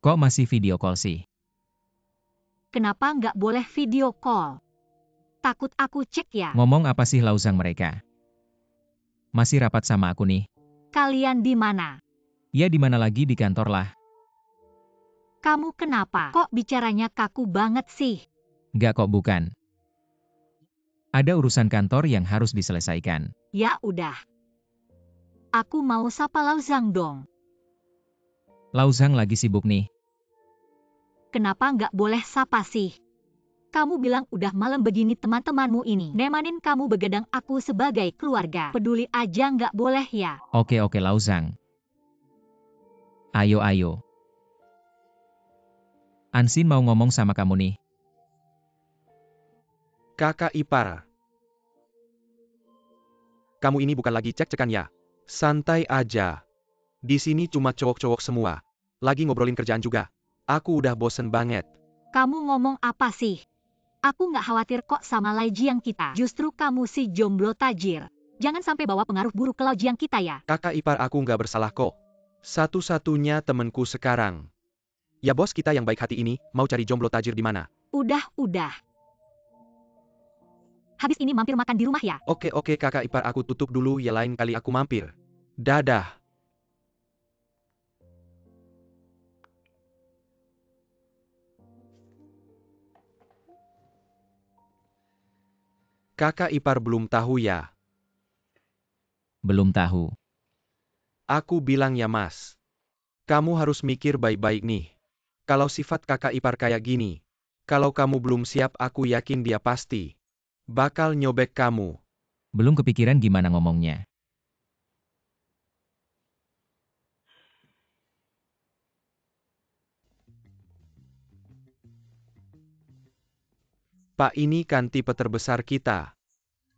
Kok masih video call sih? Kenapa nggak boleh video call? Takut aku cek ya? Ngomong apa sih lauzang mereka? Masih rapat sama aku nih. Kalian di mana? Ya di mana lagi di kantor lah. Kamu kenapa? Kok bicaranya kaku banget sih? Nggak kok bukan. Ada urusan kantor yang harus diselesaikan. Ya udah. Aku mau sapa Lauzang dong. Lauzang lagi sibuk nih. Kenapa nggak boleh sapa sih? Kamu bilang udah malam begini teman-temanmu ini nemanin kamu begadang, aku sebagai keluarga peduli aja nggak boleh ya? Oke Lauzang. Ayo. Ansin mau ngomong sama kamu nih. Kakak ipar. Kamu ini bukan lagi cek-cekan ya? Santai aja. Di sini cuma cowok-cowok semua. Lagi ngobrolin kerjaan juga. Aku udah bosen banget. Kamu ngomong apa sih? Aku nggak khawatir kok sama Laijiang kita. Justru kamu si jomblo tajir. Jangan sampai bawa pengaruh buruk ke Laijiang kita ya. Kakak ipar aku nggak bersalah kok. Satu-satunya temenku sekarang. Ya bos kita yang baik hati ini, mau cari jomblo tajir di mana? Udah. Habis ini mampir makan di rumah ya? Oke kakak ipar aku tutup dulu ya, lain kali aku mampir. Dadah. Kakak ipar belum tahu ya? Belum tahu. Aku bilang ya mas. Kamu harus mikir baik-baik nih. Kalau sifat kakak ipar kayak gini, kalau kamu belum siap aku yakin dia pasti bakal nyobek kamu. Belum kepikiran gimana ngomongnya. Pak ini kan tipe terbesar kita.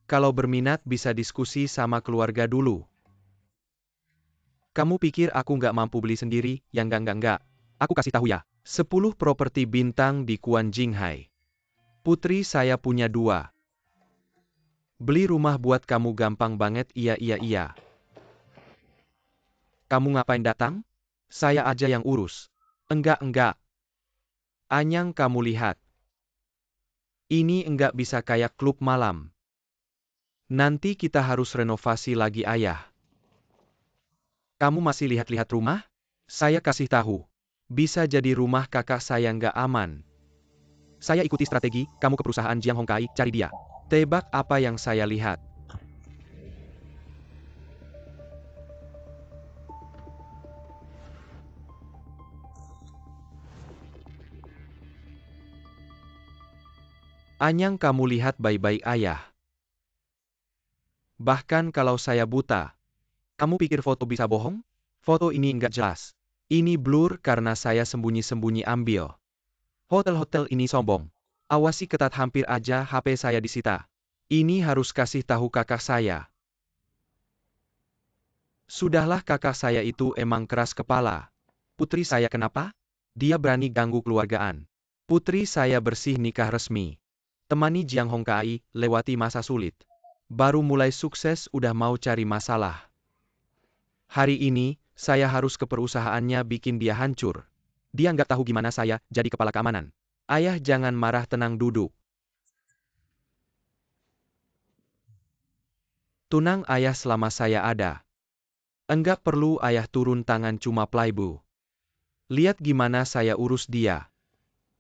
Kalau berminat bisa diskusi sama keluarga dulu. Kamu pikir aku nggak mampu beli sendiri? Ya enggak. Aku kasih tahu ya. 10 properti bintang di Kuan Jinghai. Putri saya punya 2. Beli rumah buat kamu gampang banget. Iya. Kamu ngapain datang? Saya aja yang urus. Enggak. Anyang kamu lihat. Ini enggak bisa kayak klub malam. Nanti kita harus renovasi lagi ayah. Kamu masih lihat-lihat rumah? Saya kasih tahu. Bisa jadi rumah kakak saya nggak aman. Saya ikuti strategi, kamu ke perusahaan Jiang Hongkai, cari dia. Tebak apa yang saya lihat? Anyang kamu lihat baik-baik ayah. Bahkan kalau saya buta. Kamu pikir foto bisa bohong? Foto ini nggak jelas. Ini blur karena saya sembunyi-sembunyi ambil. Hotel-hotel ini sombong. Awasi ketat, hampir aja HP saya disita. Ini harus kasih tahu kakak saya. Sudahlah, kakak saya itu emang keras kepala. Putri saya kenapa? Dia berani ganggu keluargaan. Putri saya bersih nikah resmi. Temani Jiang Hongkai, lewati masa sulit. Baru mulai sukses udah mau cari masalah. Hari ini, saya harus ke perusahaannya bikin dia hancur. Dia nggak tahu gimana saya jadi kepala keamanan. Ayah jangan marah, tenang duduk. Tunang ayah selama saya ada. Enggak perlu ayah turun tangan, cuma playbu. Lihat gimana saya urus dia.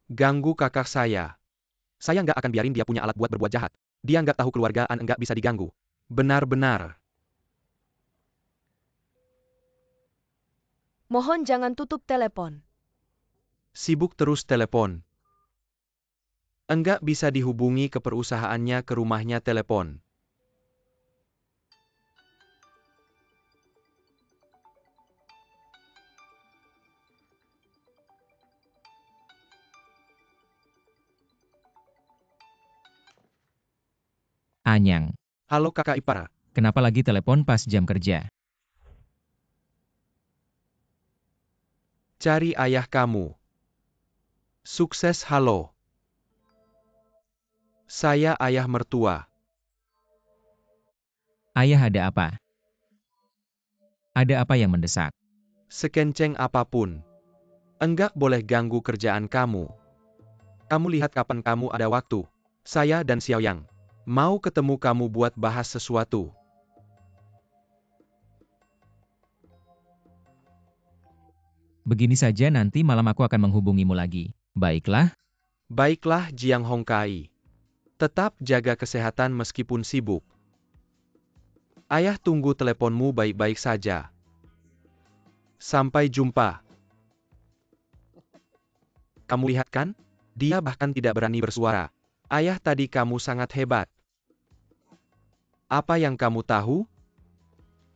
Ganggu kakak saya. Saya nggak akan biarin dia punya alat buat berbuat jahat. Dia nggak tahu keluargaan enggak bisa diganggu. Benar-benar. Mohon jangan tutup telepon. Sibuk terus telepon. Enggak bisa dihubungi ke perusahaannya, ke rumahnya telepon. Anyang. Halo kakak ipar. Kenapa lagi telepon pas jam kerja? Cari ayah kamu. Sukses. Halo. Saya ayah mertua. Ayah ada apa? Ada apa yang mendesak? Sekenceng apapun. Enggak boleh ganggu kerjaan kamu. Kamu lihat kapan kamu ada waktu. Saya dan Xiaoyang mau ketemu kamu buat bahas sesuatu. Begini saja nanti malam aku akan menghubungimu lagi. Baiklah, Baiklah Jiang Hongkai. Tetap jaga kesehatan meskipun sibuk. Ayah tunggu teleponmu baik-baik saja. Sampai jumpa. Kamu lihat kan? Dia bahkan tidak berani bersuara. Ayah tadi kamu sangat hebat. Apa yang kamu tahu?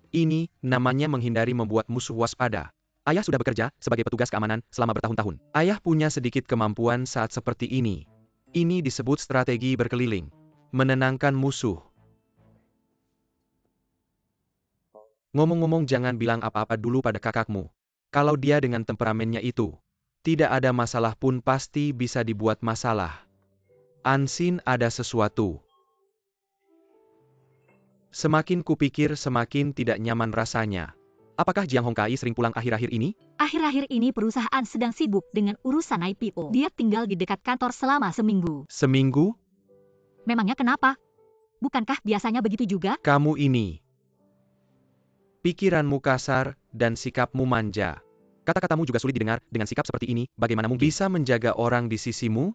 Ini namanya menghindari membuat musuh waspada. Ayah sudah bekerja sebagai petugas keamanan selama bertahun-tahun. Ayah punya sedikit kemampuan saat seperti ini. Ini disebut strategi berkeliling. Menenangkan musuh. Ngomong-ngomong jangan bilang apa-apa dulu pada kakakmu. Kalau dia dengan temperamennya itu, tidak ada masalah pun pasti bisa dibuat masalah. Ansin ada sesuatu. Semakin kupikir semakin tidak nyaman rasanya. Apakah Jiang Hongkai sering pulang akhir-akhir ini? Akhir-akhir ini perusahaan sedang sibuk dengan urusan IPO. Dia tinggal di dekat kantor selama seminggu. Seminggu? Memangnya kenapa? Bukankah biasanya begitu juga? Kamu ini. Pikiranmu kasar dan sikapmu manja. Kata-katamu juga sulit didengar dengan sikap seperti ini. Bagaimana mungkin bisa menjaga orang di sisimu?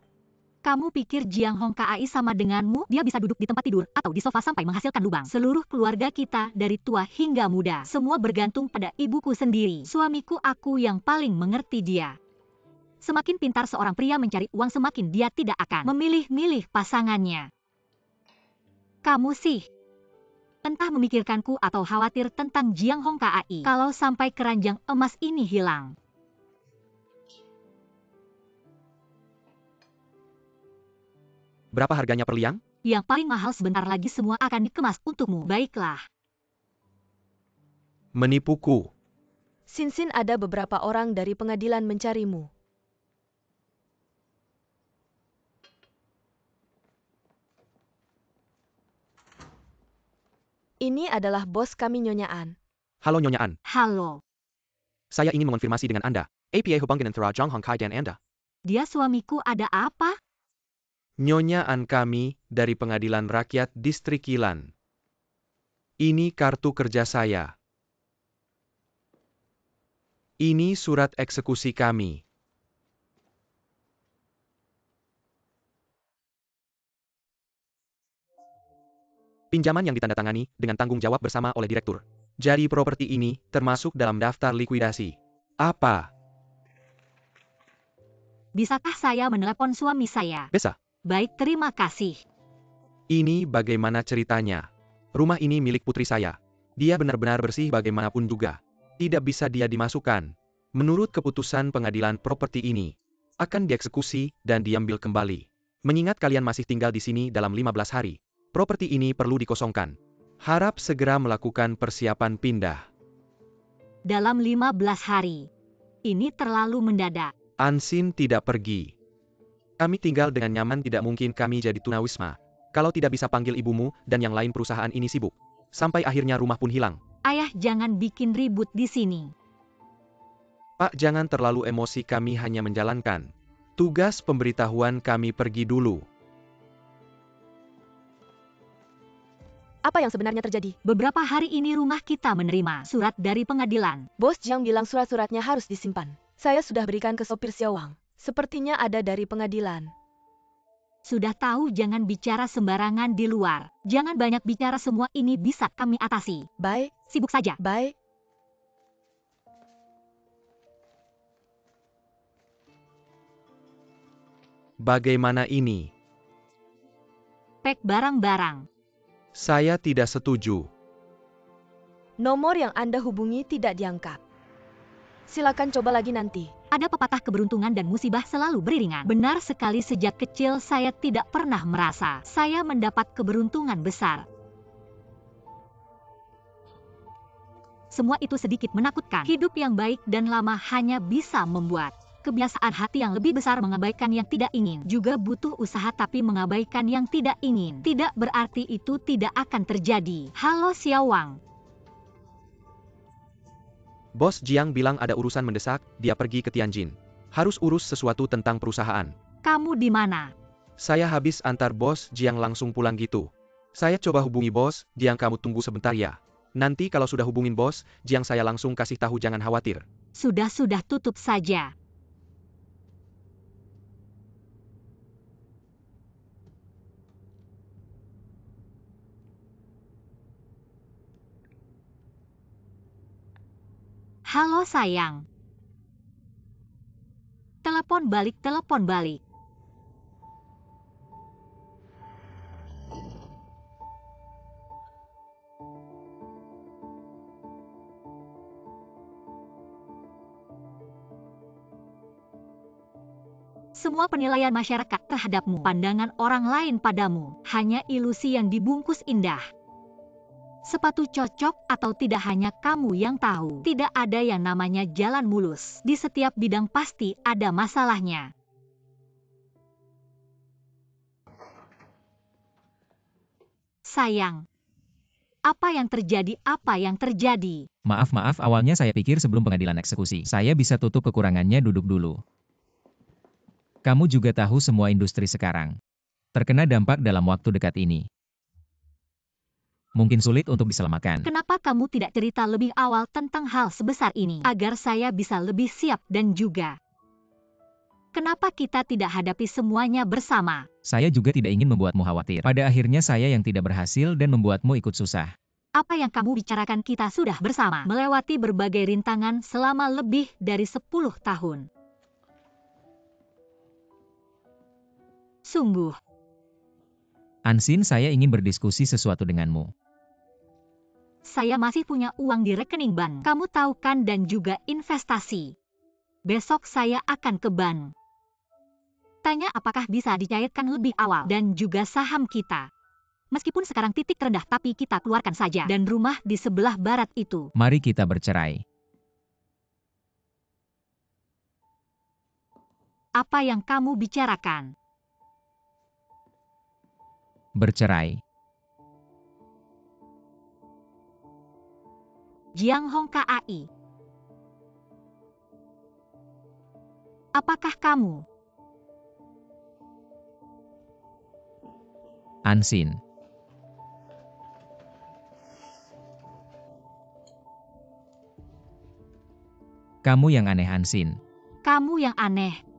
Kamu pikir Jiang Hongkai sama denganmu? Dia bisa duduk di tempat tidur atau di sofa sampai menghasilkan lubang. Seluruh keluarga kita dari tua hingga muda, semua bergantung pada ibuku sendiri. Suamiku aku yang paling mengerti dia. Semakin pintar seorang pria mencari uang, semakin dia tidak akan memilih-milih pasangannya. Kamu sih, entah memikirkanku atau khawatir tentang Jiang Hongkai. Kalau sampai keranjang emas ini hilang. Berapa harganya per liang? Yang paling mahal sebentar lagi semua akan dikemas untukmu. Baiklah. Menipuku. Sinsin ada beberapa orang dari pengadilan mencarimu. Ini adalah bos kami Nyonya An. Halo Nyonya An. Halo. Saya ingin mengonfirmasi dengan Anda. APA hubungan antara Jiang Hongkai dan Anda. Dia suamiku, ada apa? Nyonya An kami dari Pengadilan Rakyat Distrik Yilan. Ini kartu kerja saya. Ini surat eksekusi kami. Pinjaman yang ditandatangani dengan tanggung jawab bersama oleh direktur. Jadi properti ini termasuk dalam daftar likuidasi. Apa? Bisakah saya menelepon suami saya? Bisa. Baik, terima kasih. Ini bagaimana ceritanya? Rumah ini milik putri saya. Dia benar-benar bersih bagaimanapun juga. Tidak bisa dia dimasukkan. Menurut keputusan pengadilan properti ini, akan dieksekusi dan diambil kembali. Mengingat kalian masih tinggal di sini dalam 15 hari, properti ini perlu dikosongkan. Harap segera melakukan persiapan pindah. Dalam 15 hari. Ini terlalu mendadak. Ansin tidak pergi. Kami tinggal dengan nyaman, tidak mungkin kami jadi tunawisma. Kalau tidak bisa panggil ibumu dan yang lain, perusahaan ini sibuk. Sampai akhirnya rumah pun hilang. Ayah, jangan bikin ribut di sini. Pak, jangan terlalu emosi, kami hanya menjalankan tugas pemberitahuan. Kami pergi dulu. Apa yang sebenarnya terjadi? Beberapa hari ini rumah kita menerima surat dari pengadilan. Bos Jiang bilang surat-suratnya harus disimpan. Saya sudah berikan ke sopir Xiaowang. Sepertinya ada dari pengadilan. Sudah tahu jangan bicara sembarangan di luar. Jangan banyak bicara, semua ini bisa kami atasi. Baik, Sibuk saja. baik. Bagaimana ini? Pack barang-barang. Saya tidak setuju. Nomor yang Anda hubungi tidak diangkat. Silakan coba lagi nanti. Ada pepatah, keberuntungan dan musibah selalu beriringan. Benar sekali, sejak kecil saya tidak pernah merasa saya mendapat keberuntungan besar. Semua itu sedikit menakutkan. Hidup yang baik dan lama hanya bisa membuat kebiasaan hati yang lebih besar mengabaikan yang tidak ingin. Juga butuh usaha, tapi mengabaikan yang tidak ingin tidak berarti itu tidak akan terjadi. Halo Xiaowang. Bos Jiang bilang ada urusan mendesak, dia pergi ke Tianjin. Harus urus sesuatu tentang perusahaan. Kamu di mana? Saya habis antar bos Jiang langsung pulang gitu. Saya coba hubungi bos Jiang, kamu tunggu sebentar ya. Nanti kalau sudah hubungin bos Jiang saya langsung kasih tahu, jangan khawatir. Sudah tutup saja. Halo sayang. Telepon balik. Semua penilaian masyarakat terhadapmu, pandangan orang lain padamu, hanya ilusi yang dibungkus indah. Sepatu cocok atau tidak hanya kamu yang tahu. Tidak ada yang namanya jalan mulus. Di setiap bidang pasti ada masalahnya. Sayang, apa yang terjadi? Maaf, awalnya saya pikir sebelum pengadilan eksekusi, saya bisa tutup kekurangannya. Duduk dulu. Kamu juga tahu semua industri sekarang terkena dampak dalam waktu dekat ini. Mungkin sulit untuk diselamatkan. Kenapa kamu tidak cerita lebih awal tentang hal sebesar ini, agar saya bisa lebih siap dan juga kenapa kita tidak hadapi semuanya bersama? Saya juga tidak ingin membuatmu khawatir. Pada akhirnya saya yang tidak berhasil dan membuatmu ikut susah. Apa yang kamu bicarakan kita sudah bersama, melewati berbagai rintangan selama lebih dari 10 tahun. Sungguh. Ansin, saya ingin berdiskusi sesuatu denganmu. Saya masih punya uang di rekening bank. Kamu tahu kan, dan juga investasi. Besok saya akan ke bank. Tanya apakah bisa dicairkan lebih awal, dan juga saham kita. Meskipun sekarang titik terendah, tapi kita keluarkan saja. Dan rumah di sebelah barat itu. Mari kita bercerai. Apa yang kamu bicarakan? Bercerai. Jiang Hong KAI. Apakah kamu? Ansin. Kamu yang aneh, Ansin. Kamu yang aneh.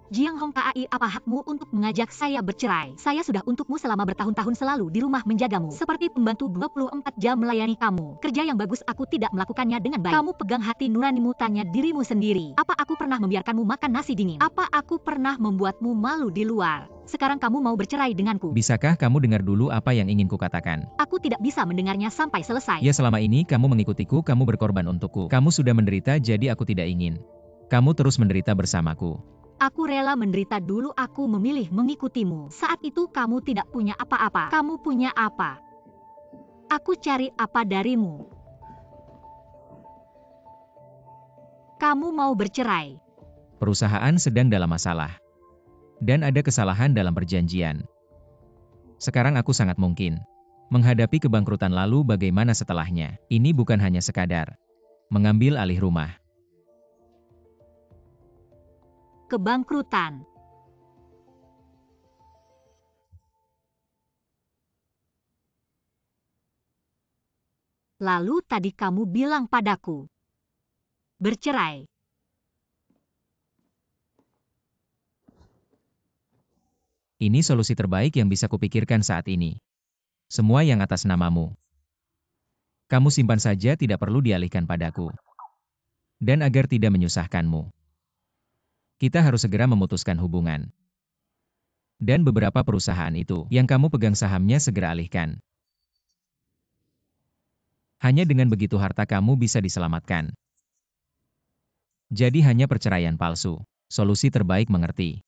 Jiang Hong KAI, apa hakmu untuk mengajak saya bercerai? Saya sudah untukmu selama bertahun-tahun, selalu di rumah menjagamu. Seperti pembantu 24 jam melayani kamu. Kerja yang bagus aku tidak melakukannya dengan baik. Kamu pegang hati nuranimu, tanya dirimu sendiri. Apa aku pernah membiarkanmu makan nasi dingin? Apa aku pernah membuatmu malu di luar? Sekarang kamu mau bercerai denganku? Bisakah kamu dengar dulu apa yang ingin kukatakan? Aku tidak bisa mendengarnya sampai selesai. Ya, selama ini kamu mengikutiku, kamu berkorban untukku. Kamu sudah menderita, jadi aku tidak ingin kamu terus menderita bersamaku. Aku rela menderita dulu, aku memilih mengikutimu. Saat itu kamu tidak punya apa-apa. Kamu punya apa? Aku cari apa darimu? Kamu mau bercerai? Perusahaan sedang dalam masalah. Dan ada kesalahan dalam perjanjian. Sekarang aku sangat mungkin menghadapi kebangkrutan, lalu bagaimana setelahnya? Ini bukan hanya sekadar mengambil alih rumah. Kebangkrutan. Lalu tadi kamu bilang padaku bercerai. Ini solusi terbaik yang bisa kupikirkan saat ini. Semua yang atas namamu. Kamu simpan saja, tidak perlu dialihkan padaku. Dan agar tidak menyusahkanmu, kita harus segera memutuskan hubungan. Dan beberapa perusahaan itu yang kamu pegang sahamnya segera alihkan. Hanya dengan begitu harta kamu bisa diselamatkan. Jadi hanya perceraian palsu. Solusi terbaik, mengerti?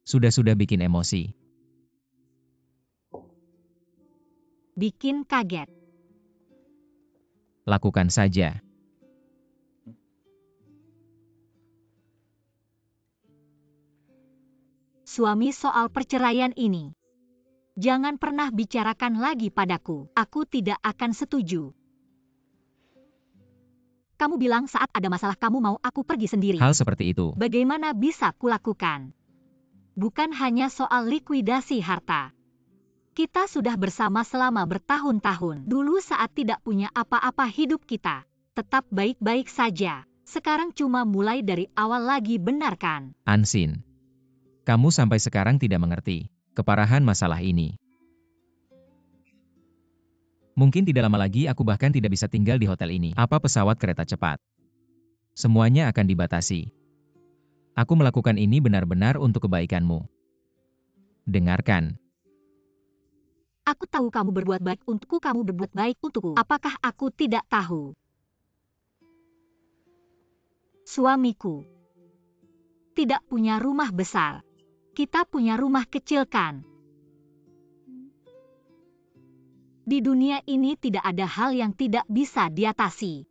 Sudah bikin emosi. Bikin kaget. Lakukan saja. suami soal perceraian ini. Jangan pernah bicarakan lagi padaku. Aku tidak akan setuju. Kamu bilang saat ada masalah kamu mau aku pergi sendiri. Hal seperti itu. Bagaimana bisa kulakukan? Bukan hanya soal likuidasi harta. Kita sudah bersama selama bertahun-tahun. Dulu saat tidak punya apa-apa hidup kita tetap baik-baik saja. Sekarang cuma mulai dari awal lagi, benar kan? Ansin, kamu sampai sekarang tidak mengerti keparahan masalah ini. Mungkin tidak lama lagi aku bahkan tidak bisa tinggal di hotel ini. Apa pesawat kereta cepat? Semuanya akan dibatasi. Aku melakukan ini benar-benar untuk kebaikanmu. Dengarkan. Aku tahu kamu berbuat baik untukku, kamu berbuat baik untukku. Apakah aku tidak tahu? Suamiku tidak punya rumah besar. Kita punya rumah kecil kan? Di dunia ini tidak ada hal yang tidak bisa diatasi.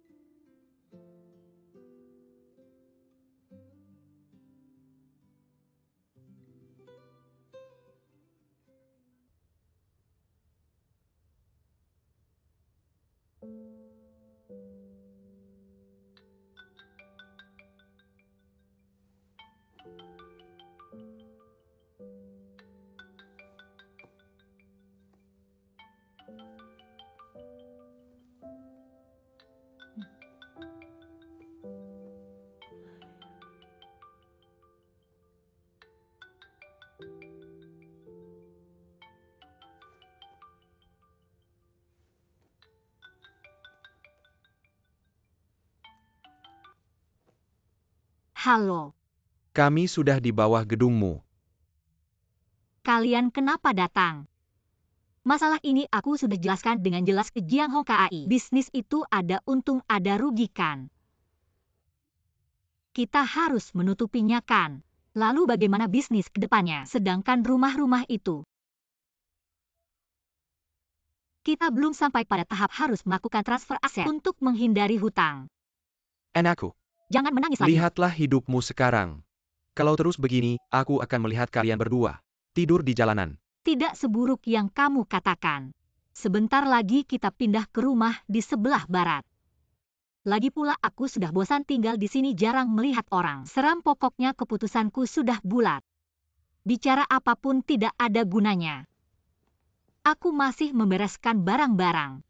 Halo, Kami sudah di bawah gedungmu. kalian kenapa datang? Masalah ini aku sudah jelaskan dengan jelas ke Jiang Hong KAI. Bisnis itu ada untung ada rugi kan? Kita harus menutupinya kan? Lalu bagaimana bisnis ke depannya? Sedangkan rumah-rumah itu, kita belum sampai pada tahap harus melakukan transfer aset untuk menghindari hutang. Anakku, Jangan menangis lagi. lihatlah hidupmu sekarang. Kalau terus begini, aku akan melihat kalian berdua tidur di jalanan. Tidak seburuk yang kamu katakan. Sebentar lagi kita pindah ke rumah di sebelah barat. Lagi pula aku sudah bosan tinggal di sini, jarang melihat orang. Seram, pokoknya keputusanku sudah bulat. Bicara apapun tidak ada gunanya. Aku masih membereskan barang-barang.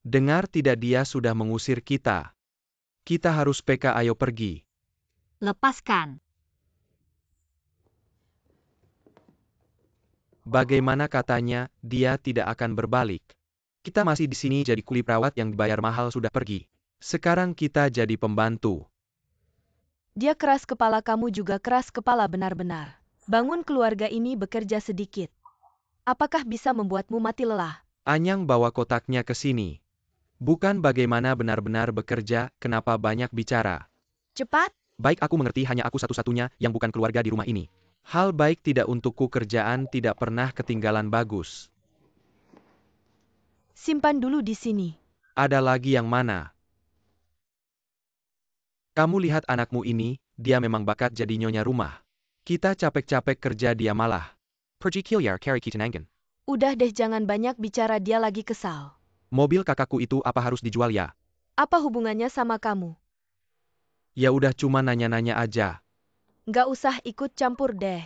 Dengar tidak, dia sudah mengusir kita. Kita harus PK, ayo pergi. Lepaskan. Bagaimana katanya, dia tidak akan berbalik. Kita masih di sini jadi kuli perawat yang dibayar mahal sudah pergi. Sekarang kita jadi pembantu. Dia keras kepala, kamu juga keras kepala benar-benar. Bangun keluarga ini bekerja sedikit. Apakah bisa membuatmu mati lelah? Anyang bawa kotaknya ke sini. Bukan bagaimana benar-benar bekerja, kenapa banyak bicara. Cepat! Baik, aku mengerti, hanya aku satu-satunya yang bukan keluarga di rumah ini. Hal baik tidak untukku, kerjaan tidak pernah ketinggalan bagus. Simpan dulu di sini. Ada lagi yang mana? Kamu lihat anakmu ini, dia memang bakat jadi nyonya rumah. Kita capek-capek kerja, dia malah pergi kilyar cari kitanangan. Udah deh, jangan banyak bicara, dia lagi kesal. Mobil kakakku itu apa harus dijual ya? Apa hubungannya sama kamu? Ya udah, cuma nanya-nanya aja. Nggak usah ikut campur deh.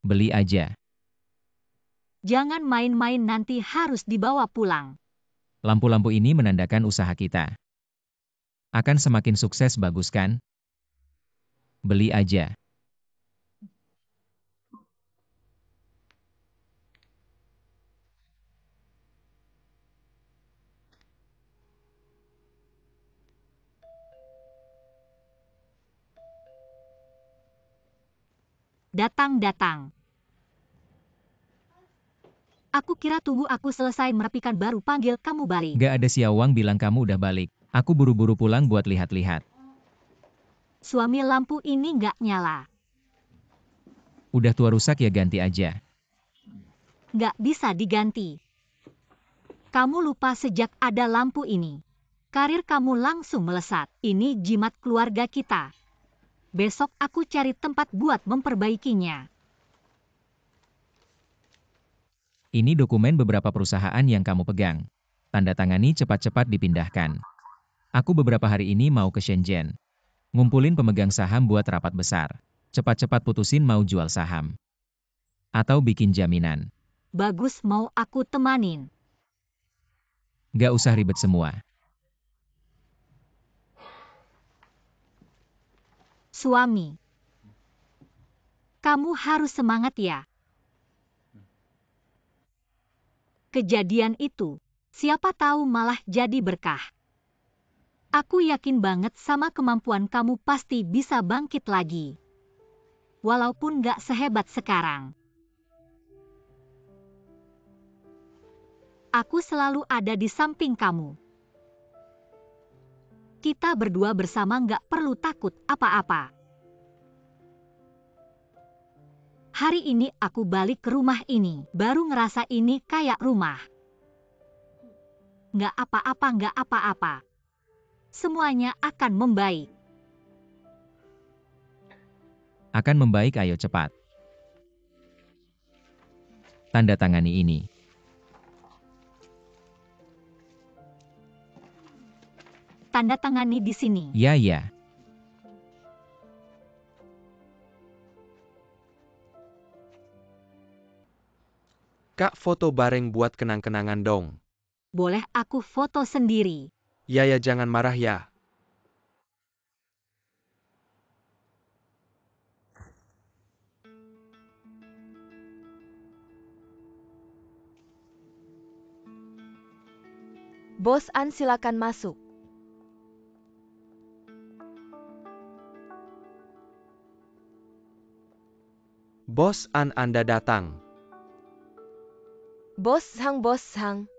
Beli aja. Jangan main-main, nanti harus dibawa pulang. Lampu-lampu ini menandakan usaha kita akan semakin sukses, bagus kan? Beli aja. Datang-datang. Aku kira tunggu aku selesai merapikan baru panggil kamu balik. Gak ada Xiaowang bilang kamu udah balik. Aku buru-buru pulang buat lihat-lihat. Suami lampu ini nggak nyala. Udah tua rusak ya ganti aja. Nggak bisa diganti. Kamu lupa sejak ada lampu ini. Karir kamu langsung melesat. Ini jimat keluarga kita. Besok aku cari tempat buat memperbaikinya. Ini dokumen beberapa perusahaan yang kamu pegang. Tanda tangani cepat-cepat dipindahkan. Aku beberapa hari ini mau ke Shenzhen. Ngumpulin pemegang saham buat rapat besar. Cepat-cepat putusin mau jual saham. Atau bikin jaminan. Bagus, mau aku temanin. Gak usah ribet semua. Suami. Kamu harus semangat ya. Kejadian itu, siapa tahu malah jadi berkah. Aku yakin banget sama kemampuan kamu pasti bisa bangkit lagi. Walaupun gak sehebat sekarang. Aku selalu ada di samping kamu. Kita berdua bersama gak perlu takut apa-apa. Hari ini aku balik ke rumah ini, baru ngerasa ini kayak rumah. Nggak apa-apa, nggak apa-apa. Semuanya akan membaik. Akan membaik, ayo cepat. Tanda tangani ini. Tanda tangani di sini. Ya, ya. Kak, foto bareng buat kenang-kenangan dong. Boleh aku foto sendiri? Ya jangan marah ya. Bos An, silakan masuk. Bos An, Anda datang. Bos Hang.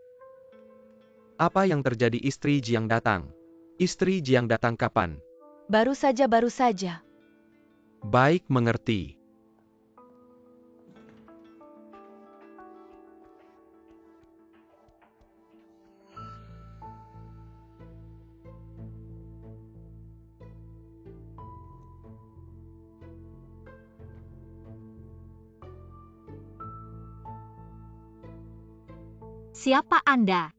Apa yang terjadi? Istri Jiang datang. Istri Jiang datang kapan? Baru saja. Baik, mengerti. Siapa Anda?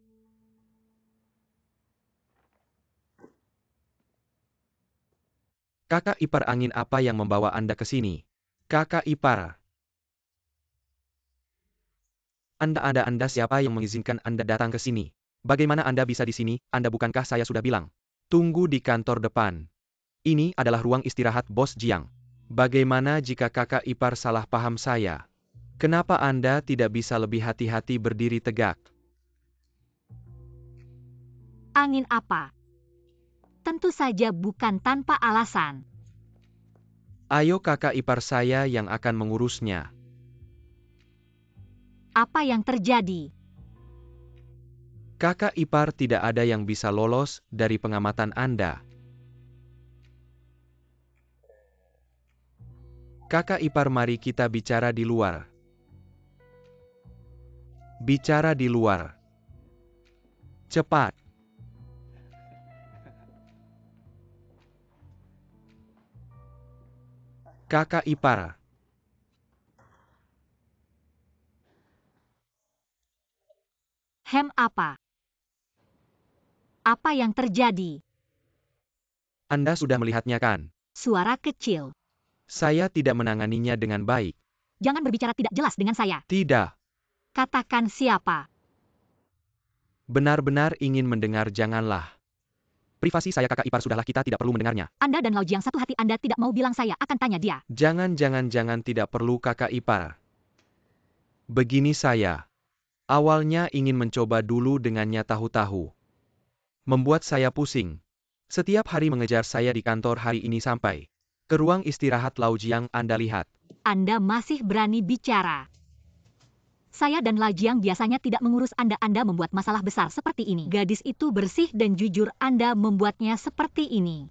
Kakak ipar, angin apa yang membawa Anda ke sini? Kakak ipar. Anda siapa yang mengizinkan Anda datang ke sini? Bagaimana Anda bisa di sini? Anda bukankah saya sudah bilang? Tunggu di kantor depan. Ini adalah ruang istirahat Bos Jiang. Bagaimana jika kakak ipar salah paham saya? Kenapa Anda tidak bisa lebih hati-hati berdiri tegak? Angin apa? Tentu saja bukan tanpa alasan. Ayo, kakak ipar saya yang akan mengurusnya. Apa yang terjadi? Kakak ipar, tidak ada yang bisa lolos dari pengamatan Anda. Kakak ipar, mari kita bicara di luar. Bicara di luar. Cepat. Kakak ipar. Apa? Apa yang terjadi? Anda sudah melihatnya kan? Suara kecil. Saya tidak menanganinya dengan baik. Jangan berbicara tidak jelas dengan saya. Tidak. Katakan siapa. Benar-benar ingin mendengar, janganlah. Privasi saya kakak ipar sudahlah, kita tidak perlu mendengarnya. Anda dan Lao Jiang satu hati, Anda tidak mau bilang saya akan tanya dia. Jangan tidak perlu kakak ipar. Begini saya. Awalnya ingin mencoba dulu dengannya tahu-tahu. Membuat saya pusing. Setiap hari mengejar saya di kantor, hari ini sampai ke ruang istirahat Lao Jiang, Anda lihat. Anda masih berani bicara. Saya dan Lao Jiang biasanya tidak mengurus Anda. Anda membuat masalah besar seperti ini. Gadis itu bersih dan jujur, Anda membuatnya seperti ini.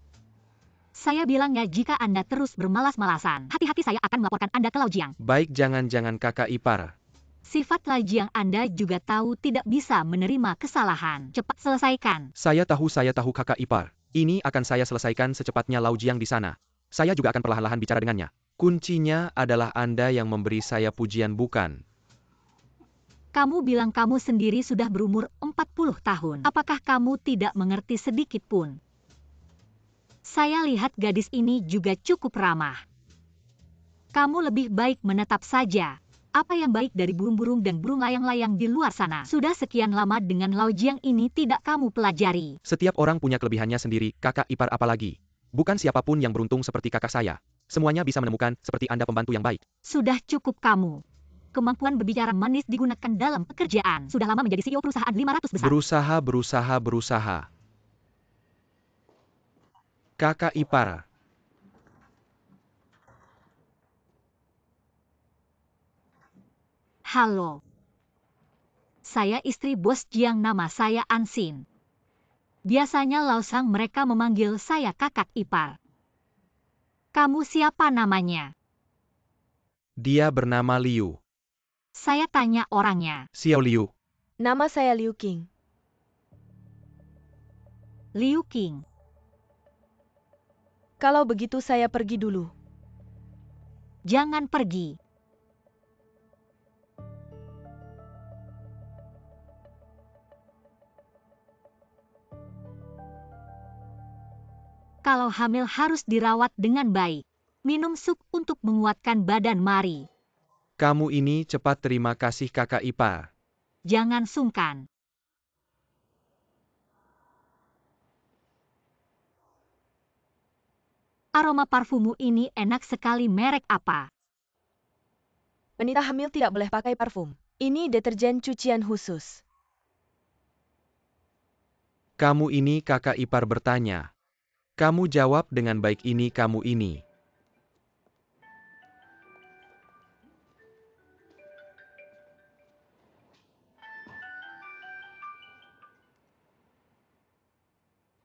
Saya bilangnya jika Anda terus bermalas-malasan, hati-hati saya akan melaporkan Anda ke Lao Jiang. Baik, jangan kakak ipar. Sifat Lao Jiang Anda juga tahu tidak bisa menerima kesalahan. Cepat selesaikan. Saya tahu kakak ipar. Ini akan saya selesaikan secepatnya. Lao Jiang di sana. Saya juga akan perlahan-lahan bicara dengannya. Kuncinya adalah Anda yang memberi saya pujian, bukan? Kamu bilang kamu sendiri sudah berumur 40 tahun. Apakah kamu tidak mengerti sedikit pun? Saya lihat gadis ini juga cukup ramah. Kamu lebih baik menetap saja. Apa yang baik dari burung-burung dan burung layang-layang di luar sana? Sudah sekian lama dengan Lao Jiang ini tidak kamu pelajari. Setiap orang punya kelebihannya sendiri, kakak ipar apalagi. Bukan siapapun yang beruntung seperti kakak saya. Semuanya bisa menemukan seperti Anda pembantu yang baik. Sudah cukup kamu. Kemampuan berbicara manis digunakan dalam pekerjaan. Sudah lama menjadi CEO perusahaan 500 besar. Berusaha. Kakak ipar. Halo. Saya istri Bos Jiang, nama saya Ansin. Biasanya Lao Sang mereka memanggil saya kakak ipar. Kamu siapa namanya? Dia bernama Liu. Saya tanya orangnya. Xiao Liu. Nama saya Liu Qing. Liu Qing. Kalau begitu saya pergi dulu. Jangan pergi. Kalau hamil harus dirawat dengan baik. Minum sup untuk menguatkan badan, mari. Kamu ini cepat, terima kasih kakak ipar. Jangan sungkan. Aroma parfummu ini enak sekali, merek apa? Wanita hamil tidak boleh pakai parfum. Ini deterjen cucian khusus. Kamu ini, kakak ipar bertanya. Kamu jawab dengan baik, ini kamu ini.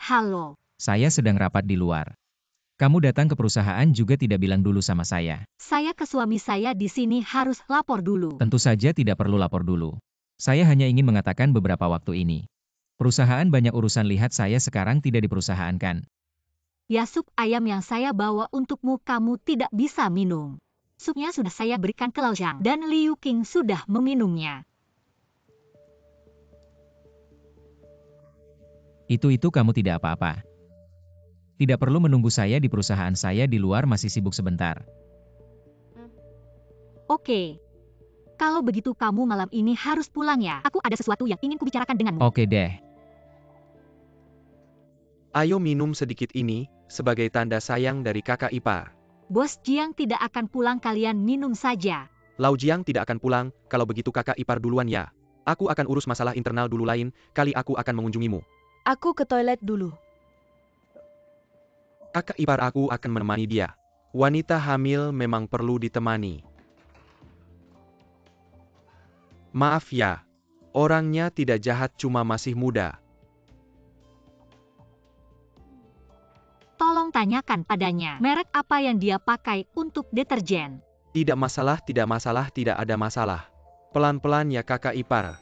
Halo. Saya sedang rapat di luar. Kamu datang ke perusahaan juga tidak bilang dulu sama saya. Saya ke suami saya di sini harus lapor dulu. Tentu saja tidak perlu lapor dulu. Saya hanya ingin mengatakan beberapa waktu ini. Perusahaan banyak urusan, lihat saya sekarang tidak di perusahaan kan. Ya, sup ayam yang saya bawa untukmu kamu tidak bisa minum. Supnya sudah saya berikan ke Lao Jiang dan Liu Qing sudah meminumnya. Itu kamu tidak apa-apa. Tidak perlu menunggu saya di perusahaan, saya di luar masih sibuk sebentar. Oke. Kalau begitu kamu malam ini harus pulang ya. Aku ada sesuatu yang ingin kubicarakan denganmu. Oke deh. Ayo minum sedikit ini, sebagai tanda sayang dari kakak ipar. Bos Jiang tidak akan pulang, kalian minum saja. Lao Jiang tidak akan pulang, kalau begitu kakak ipar duluan ya. Aku akan urus masalah internal dulu, lain kali aku akan mengunjungimu. Aku ke toilet dulu. Kakak ipar aku akan menemani dia. Wanita hamil memang perlu ditemani. Maaf ya, orangnya tidak jahat, cuma masih muda. Tolong tanyakan padanya, merek apa yang dia pakai untuk deterjen. Tidak masalah, tidak ada masalah. Pelan-pelan ya kakak ipar.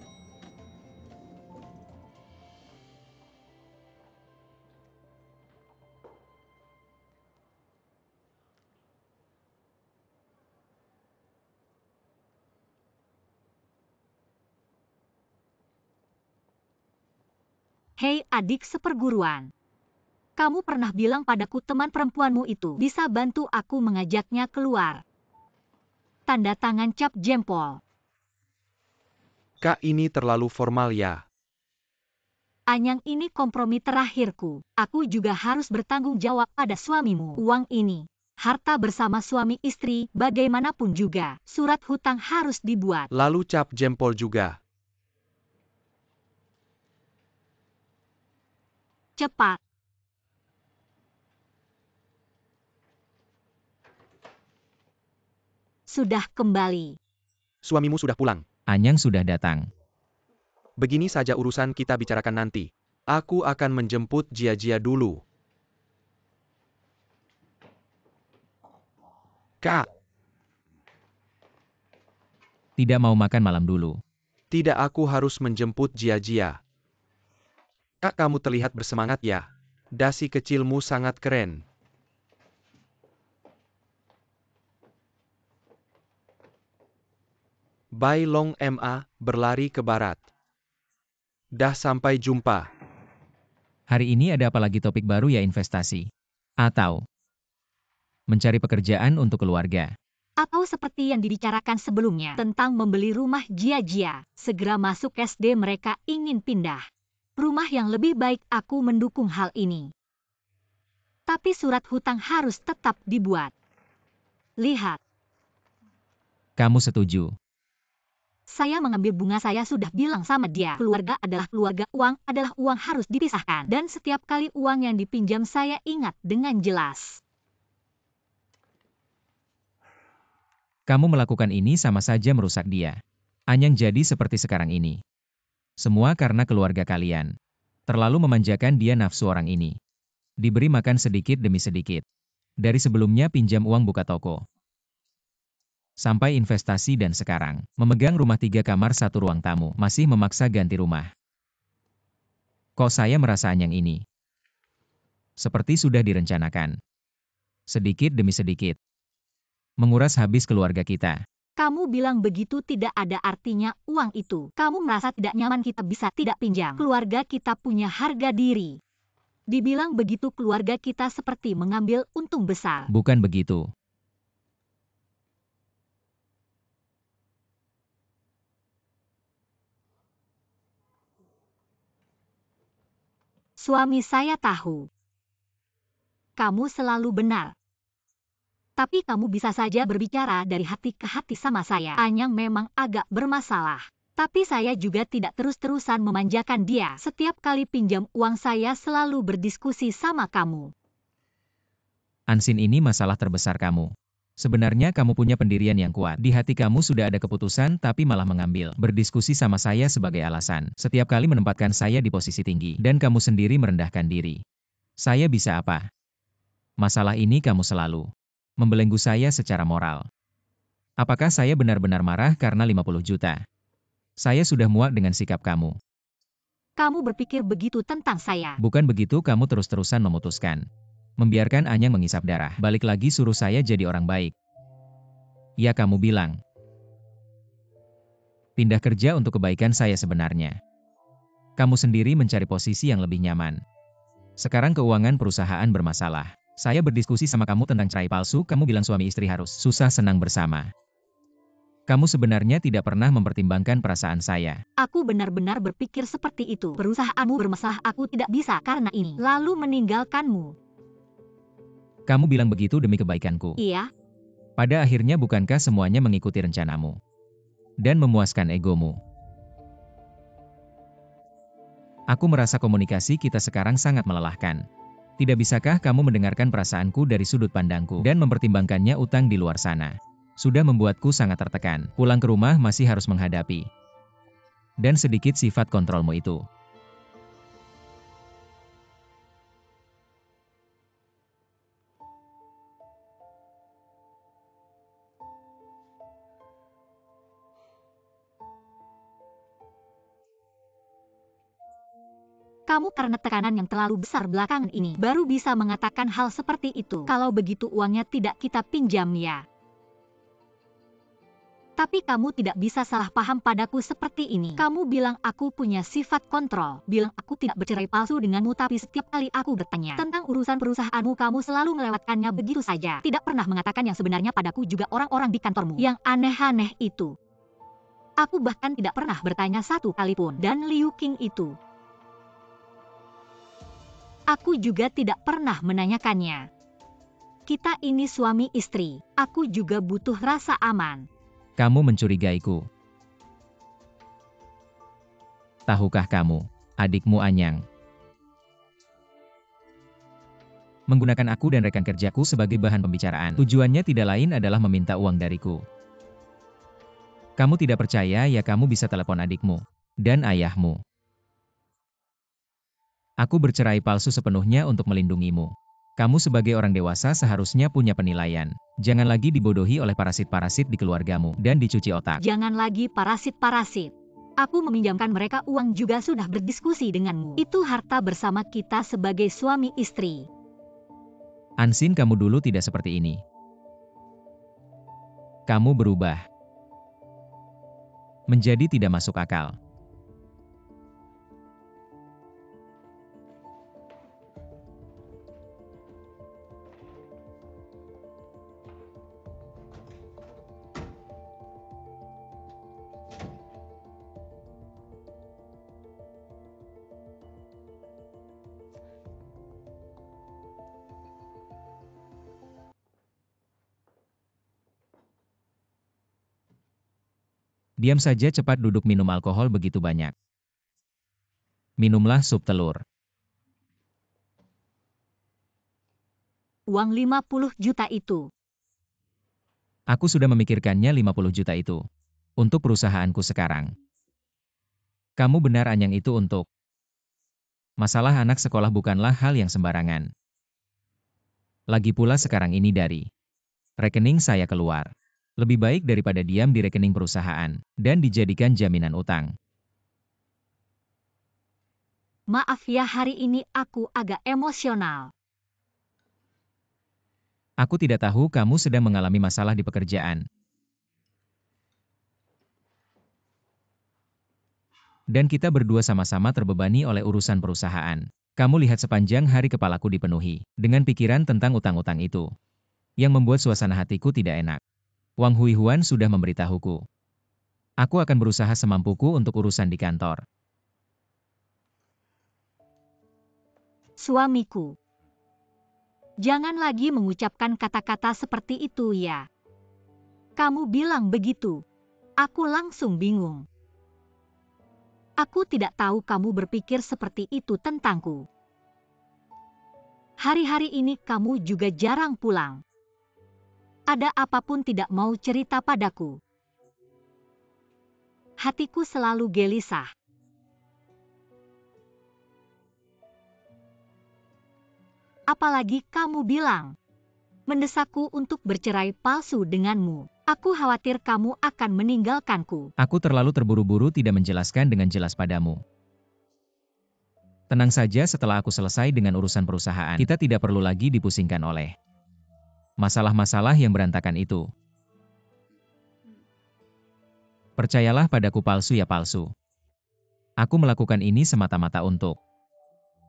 Hei adik seperguruan. Kamu pernah bilang padaku teman perempuanmu itu bisa bantu aku mengajaknya keluar. Tanda tangan cap jempol. Kak, ini terlalu formal ya. Anyang ini kompromi terakhirku. Aku juga harus bertanggung jawab pada suamimu. Uang ini, harta bersama suami istri, bagaimanapun juga, surat hutang harus dibuat. Lalu cap jempol juga. Cepat. Sudah kembali. Suamimu sudah pulang. Anyang sudah datang. Begini saja urusan kita bicarakan nanti. Aku akan menjemput Jia dulu. Kak, Tidak mau makan malam dulu. tidak, aku harus menjemput Jia. Kak, kamu terlihat bersemangat ya. Dasi kecilmu sangat keren. Bai Long Ma, berlari ke barat. Dah, sampai jumpa. Hari ini ada apa lagi topik baru ya, investasi? Atau mencari pekerjaan untuk keluarga? Atau seperti yang dibicarakan sebelumnya tentang membeli rumah Jia. Segera masuk SD, mereka ingin pindah. Rumah yang lebih baik, aku mendukung hal ini. Tapi surat hutang harus tetap dibuat. Lihat, Kamu setuju? saya mengambil bunga, saya sudah bilang sama dia. Keluarga adalah keluarga, uang adalah uang, harus dipisahkan. Dan setiap kali uang yang dipinjam saya ingat dengan jelas. Kamu melakukan ini sama saja merusak dia. Anyang jadi seperti sekarang ini. Semua karena keluarga kalian. Terlalu memanjakan dia, nafsu orang ini. Diberi makan sedikit demi sedikit. Dari sebelumnya pinjam uang buka toko. Sampai investasi dan sekarang, memegang rumah 3 kamar 1 ruang tamu, masih memaksa ganti rumah. Kok saya merasa Anyang ini seperti sudah direncanakan. Sedikit demi sedikit. Menguras habis keluarga kita. Kamu bilang begitu tidak ada artinya uang itu. Kamu merasa tidak nyaman kita bisa tidak pinjam. Keluarga kita punya harga diri. Dibilang begitu keluarga kita seperti mengambil untung besar. Bukan begitu. Suami saya tahu. Kamu selalu benar. Tapi kamu bisa saja berbicara dari hati ke hati sama saya. Anyang memang agak bermasalah. Tapi saya juga tidak terus-terusan memanjakan dia. Setiap kali pinjam uang saya selalu berdiskusi sama kamu. Ansin, ini masalah terbesar kamu. Sebenarnya kamu punya pendirian yang kuat. Di hati kamu sudah ada keputusan tapi malah mengambil berdiskusi sama saya sebagai alasan. Setiap kali menempatkan saya di posisi tinggi. Dan kamu sendiri merendahkan diri. Saya bisa apa? Masalah ini kamu selalu membelenggu saya secara moral. Apakah saya benar-benar marah karena 50 juta? Saya sudah muak dengan sikap kamu. Kamu berpikir begitu tentang saya. Bukan begitu, kamu terus-terusan memutuskan. Membiarkan Anyang mengisap darah. Balik lagi suruh saya jadi orang baik. Ya, kamu bilang pindah kerja untuk kebaikan saya sebenarnya. Kamu sendiri mencari posisi yang lebih nyaman. Sekarang keuangan perusahaan bermasalah. Saya berdiskusi sama kamu tentang cerai palsu, kamu bilang suami istri harus susah senang bersama. Kamu sebenarnya tidak pernah mempertimbangkan perasaan saya. Aku benar-benar berpikir seperti itu. Perusahaanmu bermasalah, aku tidak bisa karena ini. Lalu meninggalkanmu. Kamu bilang begitu demi kebaikanku. Iya. Pada akhirnya bukankah semuanya mengikuti rencanamu? Dan memuaskan egomu? Aku merasa komunikasi kita sekarang sangat melelahkan. Tidak bisakah kamu mendengarkan perasaanku dari sudut pandangku dan mempertimbangkannya? Utang di luar sana sudah membuatku sangat tertekan. Pulang ke rumah masih harus menghadapi. Dan sedikit sifat kontrolmu itu. Kamu karena tekanan yang terlalu besar belakangan ini baru bisa mengatakan hal seperti itu. Kalau begitu uangnya tidak kita pinjam ya. Tapi kamu tidak bisa salah paham padaku seperti ini. Kamu bilang aku punya sifat kontrol. Bilang aku tidak bercerai palsu denganmu, tapi setiap kali aku bertanya tentang urusan perusahaanmu, kamu selalu melewatkannya begitu saja. Tidak pernah mengatakan yang sebenarnya padaku, juga orang-orang di kantormu yang aneh-aneh itu. Aku bahkan tidak pernah bertanya satu kali pun. Dan Liu Qing itu Aku juga tidak pernah menanyakannya. Kita ini suami istri. Aku juga butuh rasa aman. Kamu mencurigaiku. Tahukah kamu, adikmu Anyang menggunakan aku dan rekan kerjaku sebagai bahan pembicaraan. Tujuannya tidak lain adalah meminta uang dariku. Kamu tidak percaya ya kamu bisa telepon adikmu dan ayahmu. Aku bercerai palsu sepenuhnya untuk melindungimu. Kamu sebagai orang dewasa seharusnya punya penilaian. Jangan lagi dibodohi oleh parasit-parasit di keluargamu dan dicuci otak. Jangan lagi parasit-parasit. Aku meminjamkan mereka uang juga sudah berdiskusi denganmu. Itu harta bersama kita sebagai suami istri. Ansin, kamu dulu tidak seperti ini. Kamu berubah menjadi tidak masuk akal. Diam saja, cepat duduk, minum alkohol begitu banyak. Minumlah sup telur. Uang 50 juta itu. Aku sudah memikirkannya, 50 juta itu. Untuk perusahaanku sekarang. Kamu benar, Anyang, itu untuk masalah anak sekolah bukanlah hal yang sembarangan. Lagi pula sekarang ini dari rekening saya keluar. Lebih baik daripada diam di rekening perusahaan dan dijadikan jaminan utang. Maaf ya, hari ini aku agak emosional. Aku tidak tahu kamu sedang mengalami masalah di pekerjaan. Dan kita berdua sama-sama terbebani oleh urusan perusahaan. Kamu lihat, sepanjang hari kepalaku dipenuhi dengan pikiran tentang utang-utang itu. Yang membuat suasana hatiku tidak enak. Wang Huihuan sudah memberitahuku. Aku akan berusaha semampuku untuk urusan di kantor. Suamiku. Jangan lagi mengucapkan kata-kata seperti itu ya. Kamu bilang begitu. Aku langsung bingung. Aku tidak tahu kamu berpikir seperti itu tentangku. Hari-hari ini kamu juga jarang pulang. Ada apapun tidak mau cerita padaku. Hatiku selalu gelisah. Apalagi kamu bilang, mendesakku untuk bercerai palsu denganmu. Aku khawatir kamu akan meninggalkanku. Aku terlalu terburu-buru tidak menjelaskan dengan jelas padamu. Tenang saja, setelah aku selesai dengan urusan perusahaan, kita tidak perlu lagi dipusingkan oleh masalah-masalah yang berantakan itu. Percayalah padaku, palsu ya palsu. Aku melakukan ini semata-mata untuk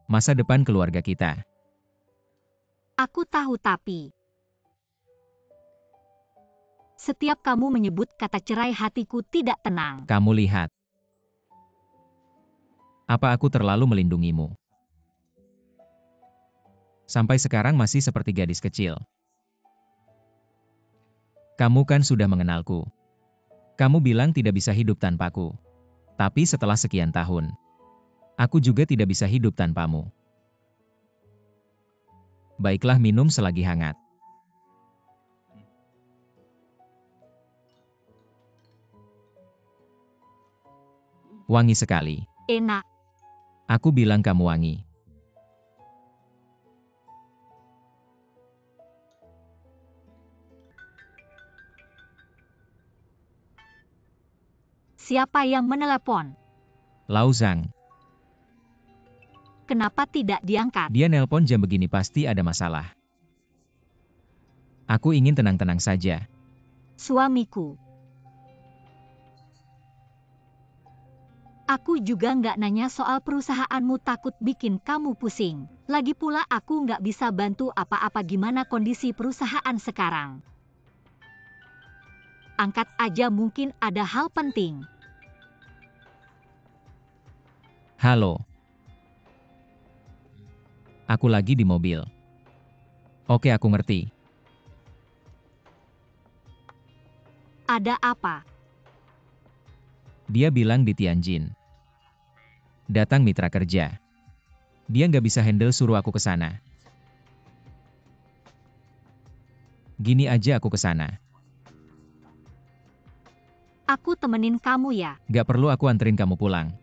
masa depan keluarga kita. Aku tahu, tapi setiap kamu menyebut kata cerai, hatiku tidak tenang. Kamu lihat. Apa aku terlalu melindungimu? Sampai sekarang masih seperti gadis kecil. Kamu kan sudah mengenalku. Kamu bilang tidak bisa hidup tanpaku. Tapi setelah sekian tahun, aku juga tidak bisa hidup tanpamu. Baiklah, minum selagi hangat. Wangi sekali. Enak. Aku bilang kamu wangi. Siapa yang menelepon? Lau Zhang. Kenapa tidak diangkat? Dia nelpon jam begini, pasti ada masalah. Aku ingin tenang-tenang saja. Suamiku. Aku juga nggak nanya soal perusahaanmu, takut bikin kamu pusing. Lagi pula aku nggak bisa bantu apa-apa. Gimana kondisi perusahaan sekarang? Angkat aja, mungkin ada hal penting. Halo. Aku lagi di mobil. Oke, aku ngerti. Ada apa? Dia bilang di Tianjin. Datang mitra kerja. Dia nggak bisa handle suruh aku ke sana. Gini aja aku ke sana. Aku temenin kamu ya. Nggak perlu aku anterin kamu pulang.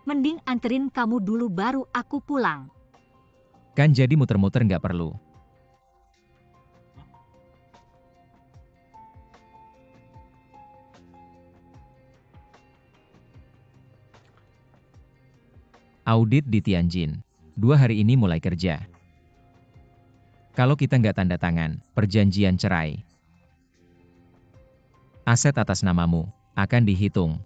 Mending anterin kamu dulu baru aku pulang. Kan jadi muter-muter nggak perlu. Audit di Tianjin. 2 hari ini mulai kerja. Kalau kita nggak tanda tangan, perjanjian cerai. Aset atas namamu akan dihitung.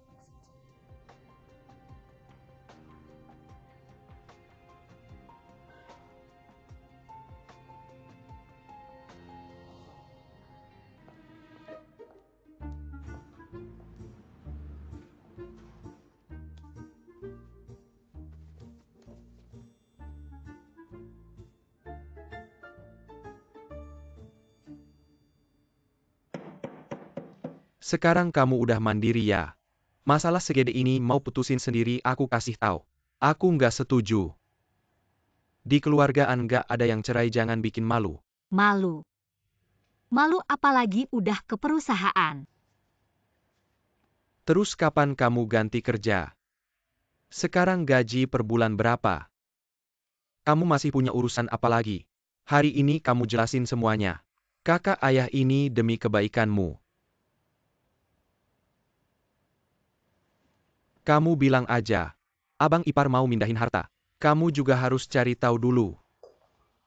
Sekarang kamu udah mandiri ya. Masalah segede ini mau putusin sendiri aku kasih tahu. Aku nggak setuju. Di keluargaan nggak ada yang cerai, jangan bikin malu. Malu. Malu apalagi udah ke perusahaan. Terus kapan kamu ganti kerja? Sekarang gaji per bulan berapa? Kamu masih punya urusan apa lagi? Hari ini kamu jelasin semuanya. Kakak ayah ini demi kebaikanmu. Kamu bilang aja, abang ipar mau mindahin harta. Kamu juga harus cari tahu dulu.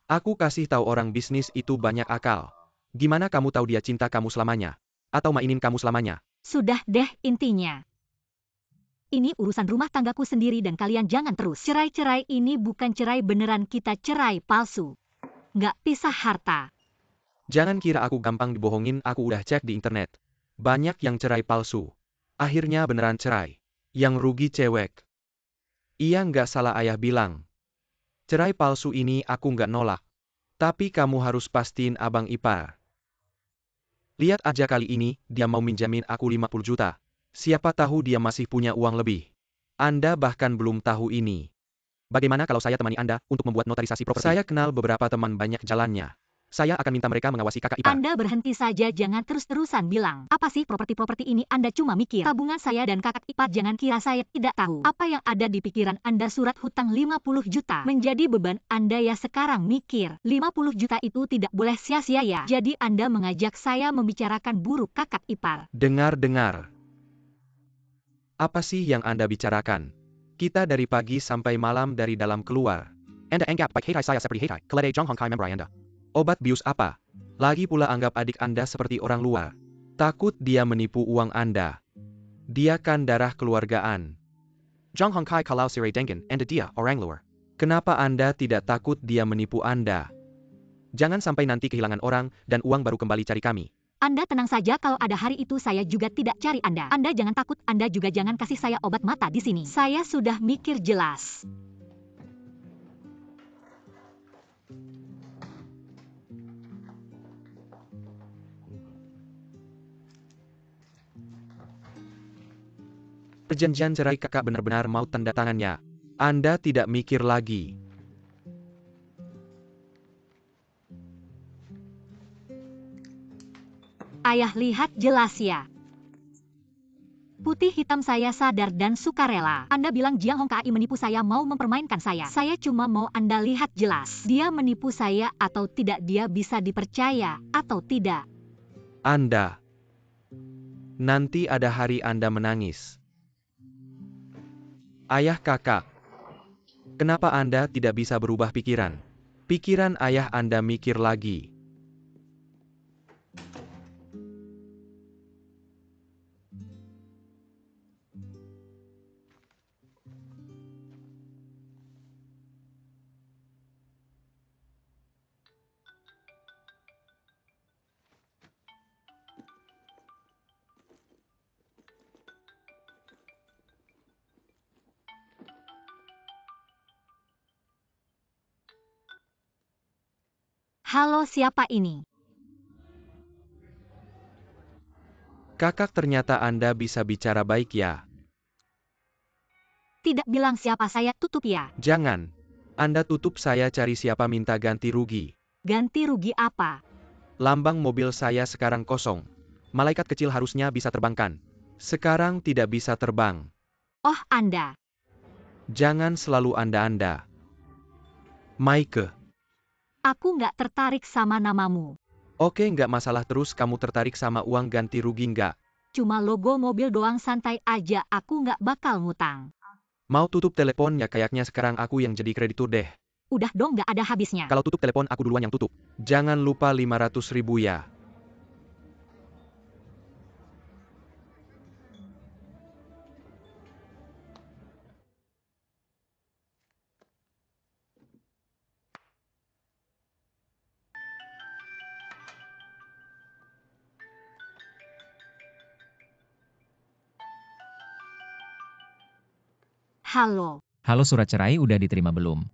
Aku kasih tahu orang bisnis itu banyak akal. Gimana kamu tahu dia cinta kamu selamanya? Atau mainin kamu selamanya? Sudah deh intinya. Ini urusan rumah tanggaku sendiri dan kalian jangan terus. Cerai-cerai ini bukan cerai beneran, kita cerai palsu. Nggak pisah harta. Jangan kira aku gampang dibohongin, aku udah cek di internet. Banyak yang cerai palsu. Akhirnya beneran cerai. Yang rugi cewek. Iya nggak salah ayah bilang. Cerai palsu ini aku nggak nolak. Tapi kamu harus pastiin abang ipar. Lihat aja kali ini, dia mau minjamin aku 50 juta. Siapa tahu dia masih punya uang lebih. Anda bahkan belum tahu ini. Bagaimana kalau saya temani Anda untuk membuat notarisasi properti? Saya kenal beberapa teman, banyak jalannya. Saya akan minta mereka mengawasi kakak ipar. Anda berhenti saja, jangan terus-terusan bilang. Apa sih properti-properti ini? Anda cuma mikir tabungan saya dan kakak ipar, jangan kira saya tidak tahu. Apa yang ada di pikiran Anda? Surat hutang 50 juta. Menjadi beban Anda ya sekarang mikir. 50 juta itu tidak boleh sia-sia ya. Jadi Anda mengajak saya membicarakan buruk kakak ipar. Dengar. Apa sih yang Anda bicarakan? Kita dari pagi sampai malam dari dalam keluar. Anda anggap baik hitai saya seperti hitai keledai Jong Hong Kai member Anda. Obat bius apa? Lagi pula anggap adik Anda seperti orang luar. Takut dia menipu uang Anda. Dia kan darah keluargaan. Jong Hong Kai kalau sirai dengen, Anda dia orang luar. Kenapa Anda tidak takut dia menipu Anda? Jangan sampai nanti kehilangan orang dan uang baru kembali cari kami. Anda tenang saja, kalau ada hari itu saya juga tidak cari Anda. Anda jangan takut, Anda juga jangan kasih saya obat mata di sini. Saya sudah mikir jelas. Perjanjian cerai kakak benar-benar mau tanda tangannya. Anda tidak mikir lagi. Ayah lihat jelas ya. Putih hitam, saya sadar dan sukarela. Anda bilang Jiang Hong Kai menipu saya, mau mempermainkan saya. Saya cuma mau Anda lihat jelas. Dia menipu saya atau tidak, dia bisa dipercaya atau tidak. Anda. Nanti ada hari Anda menangis. Ayah kakak. Kenapa Anda tidak bisa berubah pikiran? Pikiran ayah Anda mikir lagi. Halo, siapa ini? Kakak, ternyata Anda bisa bicara baik ya. Tidak bilang siapa saya, tutup ya. Jangan. Anda tutup, saya cari siapa minta ganti rugi. Ganti rugi apa? Lambang mobil saya sekarang kosong. Malaikat kecil harusnya bisa terbangkan. Sekarang tidak bisa terbang. Oh, Anda. Jangan selalu Anda-Anda. Maike. Aku nggak tertarik sama namamu. Oke, nggak masalah, terus kamu tertarik sama uang ganti rugi nggak? Cuma logo mobil doang, santai aja, aku nggak bakal ngutang. Mau tutup telepon ya, kayaknya sekarang aku yang jadi kreditur deh. Udah dong, nggak ada habisnya. Kalau tutup telepon aku duluan yang tutup. Jangan lupa 500.000 ya. Halo, Halo, surat cerai udah diterima belum?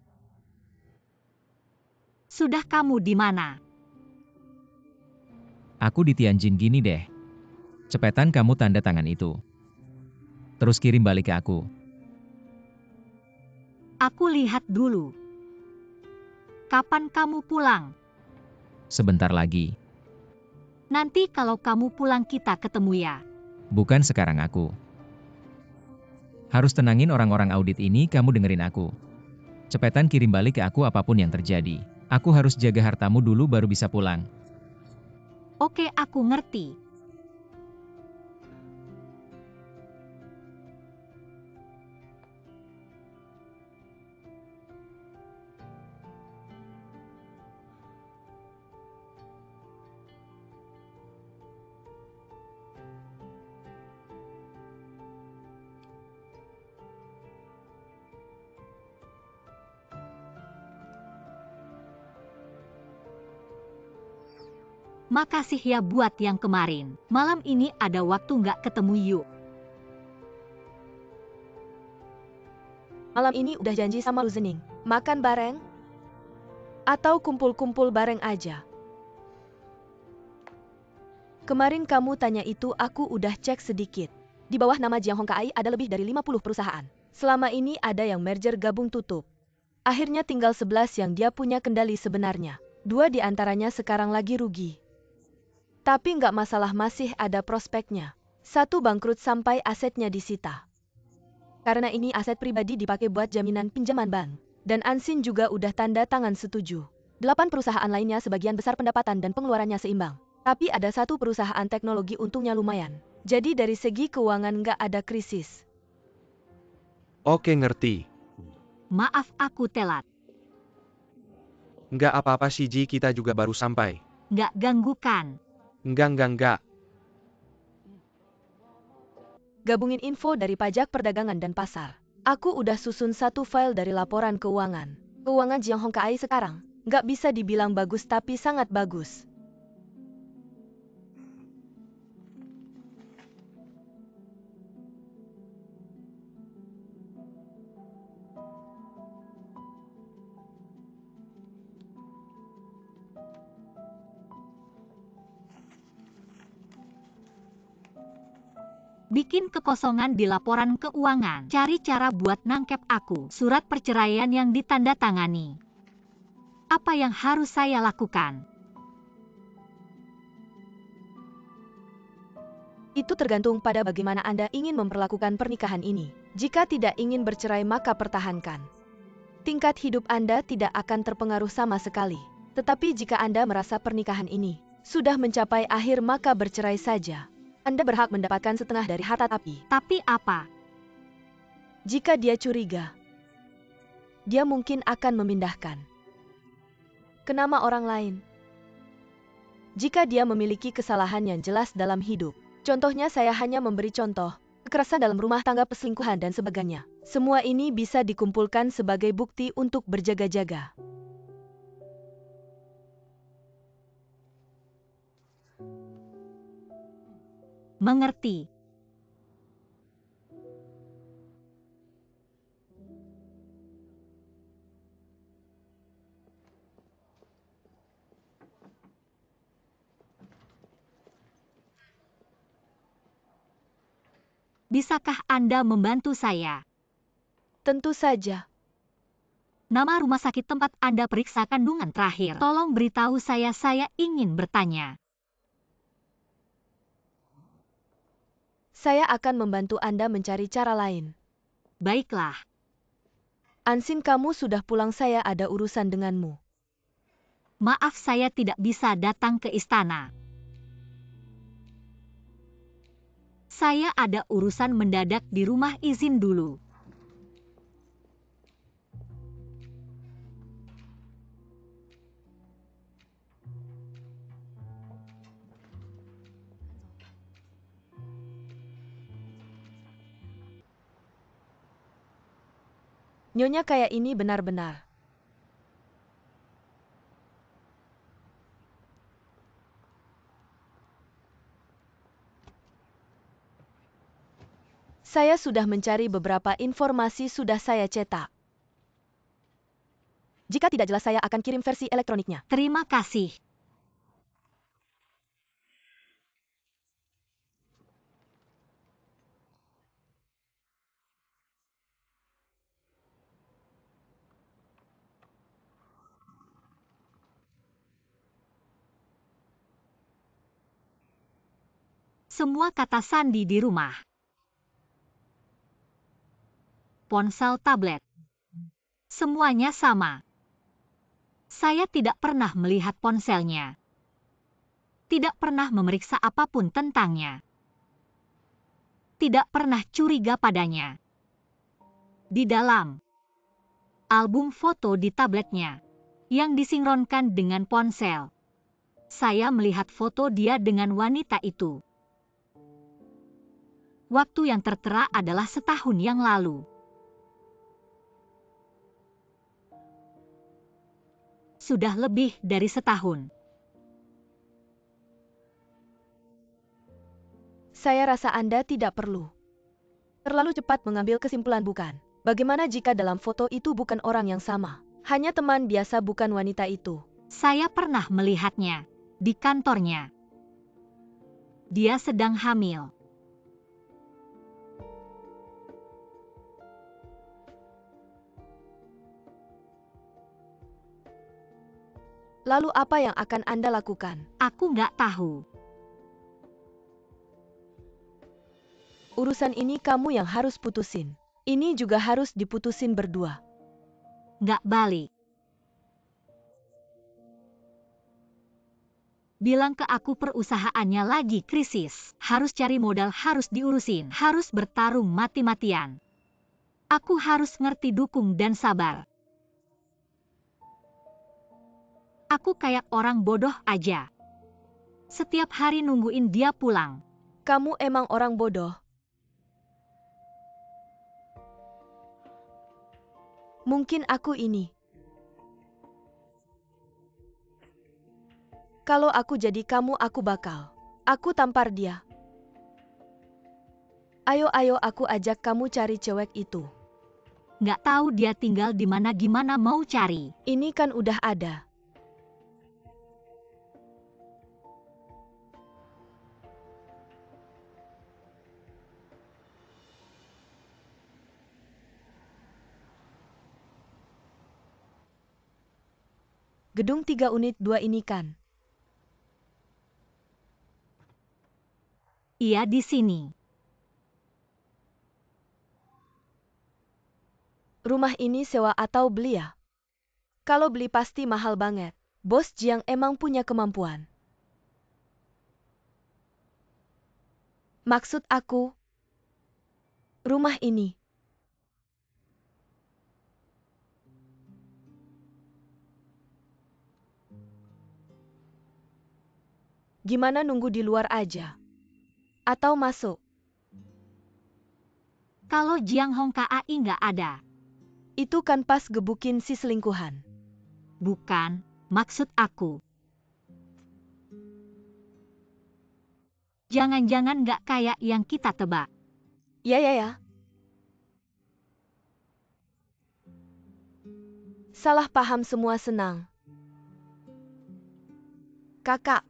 sudah, kamu di mana? Aku di Tianjin, gini deh. Cepetan kamu tanda tangan itu. Terus kirim balik ke aku. Aku lihat dulu. Kapan kamu pulang? Sebentar lagi. Nanti kalau kamu pulang kita ketemu ya. Bukan sekarang aku. Harus tenangin orang-orang audit ini, kamu dengerin aku. Cepetan kirim balik ke aku apapun yang terjadi. Aku harus jaga hartamu dulu baru bisa pulang. Oke, aku ngerti. Makasih ya buat yang kemarin. Malam ini ada waktu nggak ketemu yuk. Malam ini udah janji sama Lu Zening. Makan bareng? Atau kumpul-kumpul bareng aja? Kemarin kamu tanya itu aku udah cek sedikit. Di bawah nama Jiang Hong Kai ada lebih dari 50 perusahaan. Selama ini ada yang merger gabung tutup. Akhirnya tinggal 11 yang dia punya kendali sebenarnya. 2 di antaranya sekarang lagi rugi. Tapi nggak masalah, masih ada prospeknya. 1 bangkrut sampai asetnya disita. Karena ini aset pribadi dipakai buat jaminan pinjaman bank. Dan Ansin juga udah tanda tangan setuju. 8 perusahaan lainnya sebagian besar pendapatan dan pengeluarannya seimbang. Tapi ada 1 perusahaan teknologi untungnya lumayan. Jadi dari segi keuangan nggak ada krisis. Oke, ngerti. Maaf aku telat. Nggak apa-apa Shiji, kita juga baru sampai. Nggak ganggu kan? Enggak. Gabungin info dari pajak perdagangan dan pasar. Aku udah susun 1 file dari laporan keuangan. Keuangan Jiang Hong Kai sekarang nggak bisa dibilang bagus tapi sangat bagus. Bikin kekosongan di laporan keuangan. Cari cara buat nangkep aku. Surat perceraian yang ditandatangani. Apa yang harus saya lakukan? Itu tergantung pada bagaimana Anda ingin memperlakukan pernikahan ini. Jika tidak ingin bercerai maka pertahankan. Tingkat hidup Anda tidak akan terpengaruh sama sekali. Tetapi jika Anda merasa pernikahan ini sudah mencapai akhir maka bercerai saja. Anda berhak mendapatkan setengah dari harta Tapi apa? jika dia curiga, dia mungkin akan memindahkan ke nama orang lain. Jika dia memiliki kesalahan yang jelas dalam hidup. Contohnya saya hanya memberi contoh, kekerasan dalam rumah tangga, perselingkuhan dan sebagainya. Semua ini bisa dikumpulkan sebagai bukti untuk berjaga-jaga. Mengerti. Bisakah Anda membantu saya? Tentu saja. Nama rumah sakit tempat Anda periksa kandungan terakhir. Tolong beritahu saya ingin bertanya. Saya akan membantu Anda mencari cara lain. Baiklah. Ansin, kamu sudah pulang, saya ada urusan denganmu. Maaf, saya tidak bisa datang ke istana. Saya ada urusan mendadak di rumah, izin dulu. Nyonya kayak ini benar-benar. Saya sudah mencari beberapa informasi, sudah saya cetak. Jika tidak jelas, saya akan kirim versi elektroniknya. Terima kasih. Semua kata sandi di rumah. Ponsel, tablet. Semuanya sama. Saya tidak pernah melihat ponselnya. Tidak pernah memeriksa apapun tentangnya. Tidak pernah curiga padanya. Di dalam album foto di tabletnya, yang disinkronkan dengan ponsel, saya melihat foto dia dengan wanita itu. Waktu yang tertera adalah setahun yang lalu. Sudah lebih dari setahun. Saya rasa Anda tidak perlu terlalu cepat mengambil kesimpulan, bukan? Bagaimana jika dalam foto itu bukan orang yang sama? Hanya teman biasa, bukan wanita itu. Saya pernah melihatnya di kantornya. Dia sedang hamil. Lalu apa yang akan Anda lakukan? Aku nggak tahu. Urusan ini kamu yang harus putusin. Ini juga harus diputusin berdua. Nggak balik. Bilang ke aku perusahaannya lagi krisis. Harus cari modal, harus diurusin. Harus bertarung mati-matian. Aku harus ngerti, dukung, dan sabar. Aku kayak orang bodoh aja. Setiap hari nungguin dia pulang. Kamu emang orang bodoh. Mungkin aku ini. Kalau aku jadi kamu, aku bakal. Aku tampar dia. Ayo, aku ajak kamu cari cewek itu. Nggak tahu dia tinggal di mana, gimana mau cari? Ini kan udah ada. Gedung 3 unit 2 ini kan? Iya, di sini. Rumah ini sewa atau beli ya? Kalau beli pasti mahal banget. Bos Jiang emang punya kemampuan. Maksud aku, rumah ini. Gimana, nunggu di luar aja? Atau masuk? Kalau Jiang Hong KAI nggak ada. Itu kan pas gebukin si selingkuhan. Bukan, maksud aku. Jangan-jangan nggak kayak yang kita tebak. Ya. Salah paham semua, senang. Kakak.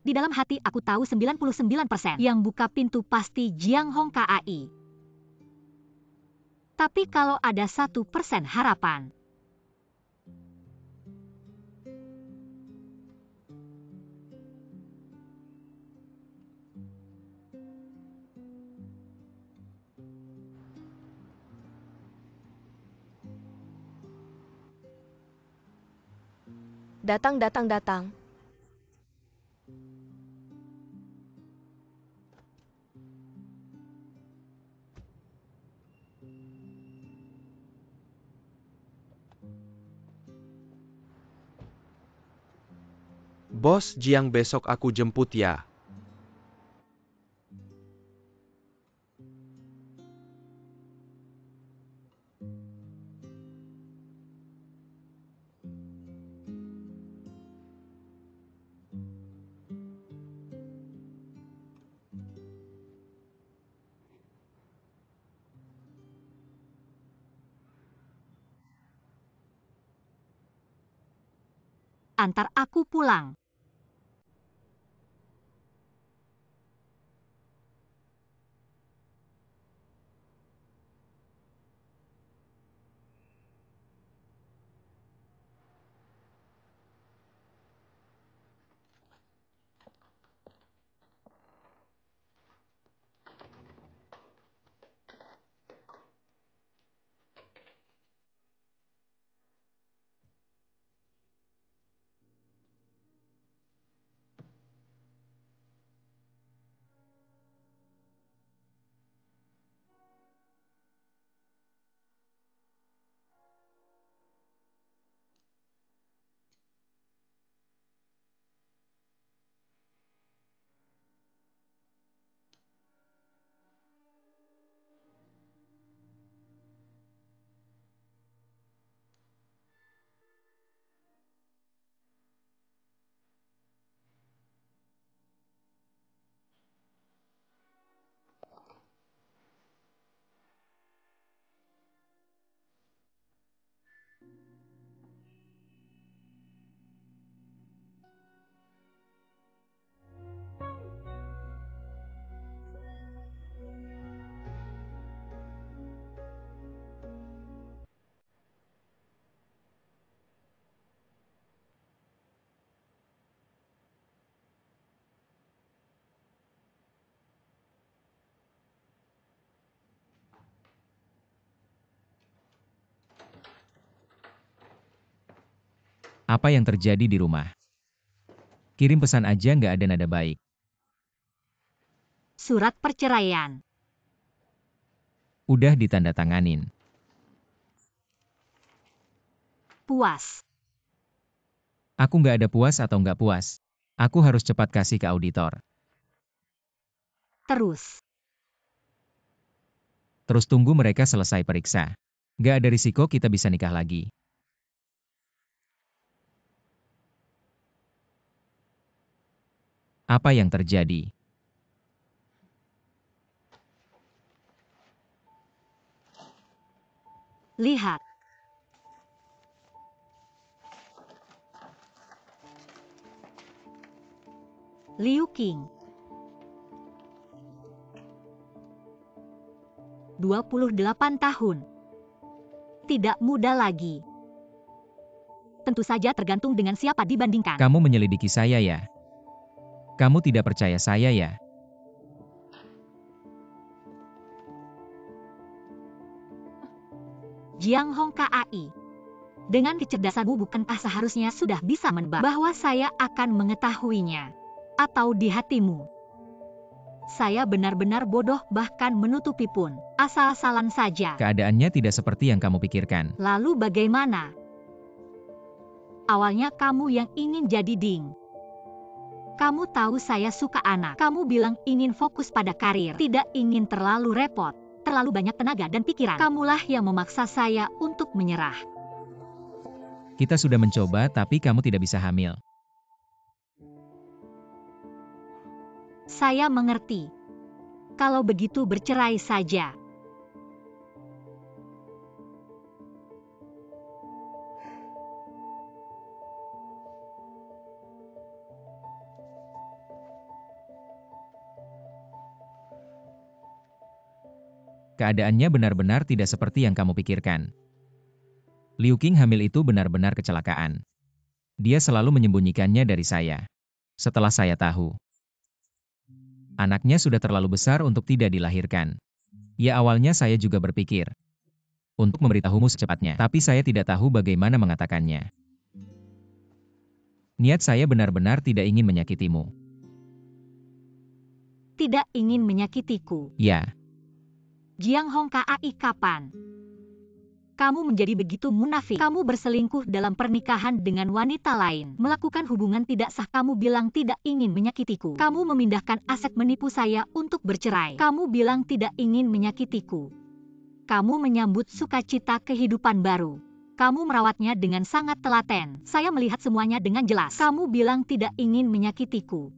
Di dalam hati aku tahu 99% yang buka pintu pasti Jiang Hong KAI. Tapi kalau ada 1% harapan. Datang, datang, datang. Bos Jiang, besok aku jemput ya. Antar aku pulang. Apa yang terjadi di rumah? Kirim pesan aja nggak ada nada baik. Surat perceraian. Udah ditandatanganin. Puas. Aku nggak ada puas atau nggak puas. Aku harus cepat kasih ke auditor. Terus. Terus tunggu mereka selesai periksa. Nggak ada risiko kita bisa nikah lagi. Apa yang terjadi? Lihat. Liu Qing. 28 tahun. Tidak muda lagi. Tentu saja tergantung dengan siapa dibandingkan. Kamu menyelidiki saya ya? Kamu tidak percaya saya ya? Jiang Hong KAI. Dengan kecerdasanmu bukankah seharusnya sudah bisa menebak bahwa saya akan mengetahuinya? Atau di hatimu? Saya benar-benar bodoh bahkan menutupi pun. Asal-asalan saja. Keadaannya tidak seperti yang kamu pikirkan. Lalu bagaimana? Awalnya kamu yang ingin jadi Ding. Kamu tahu saya suka anak. Kamu bilang ingin fokus pada karir. Tidak ingin terlalu repot. Terlalu banyak tenaga dan pikiran. Kamulah yang memaksa saya untuk menyerah. Kita sudah mencoba tapi kamu tidak bisa hamil. Saya mengerti. Kalau begitu bercerai saja. Keadaannya benar-benar tidak seperti yang kamu pikirkan. Liu Qing hamil itu benar-benar kecelakaan. Dia selalu menyembunyikannya dari saya. Setelah saya tahu, anaknya sudah terlalu besar untuk tidak dilahirkan. Ya, awalnya saya juga berpikir untuk memberitahumu secepatnya, tapi saya tidak tahu bagaimana mengatakannya. Niat saya benar-benar tidak ingin menyakitimu. Tidak ingin menyakitiku. Ya, Jiang Hong Kai, kapan kamu menjadi begitu munafik? Kamu berselingkuh dalam pernikahan dengan wanita lain. Melakukan hubungan tidak sah. Kamu bilang tidak ingin menyakitiku. Kamu memindahkan aset menipu saya untuk bercerai. Kamu bilang tidak ingin menyakitiku. Kamu menyambut sukacita kehidupan baru. Kamu merawatnya dengan sangat telaten. Saya melihat semuanya dengan jelas. Kamu bilang tidak ingin menyakitiku.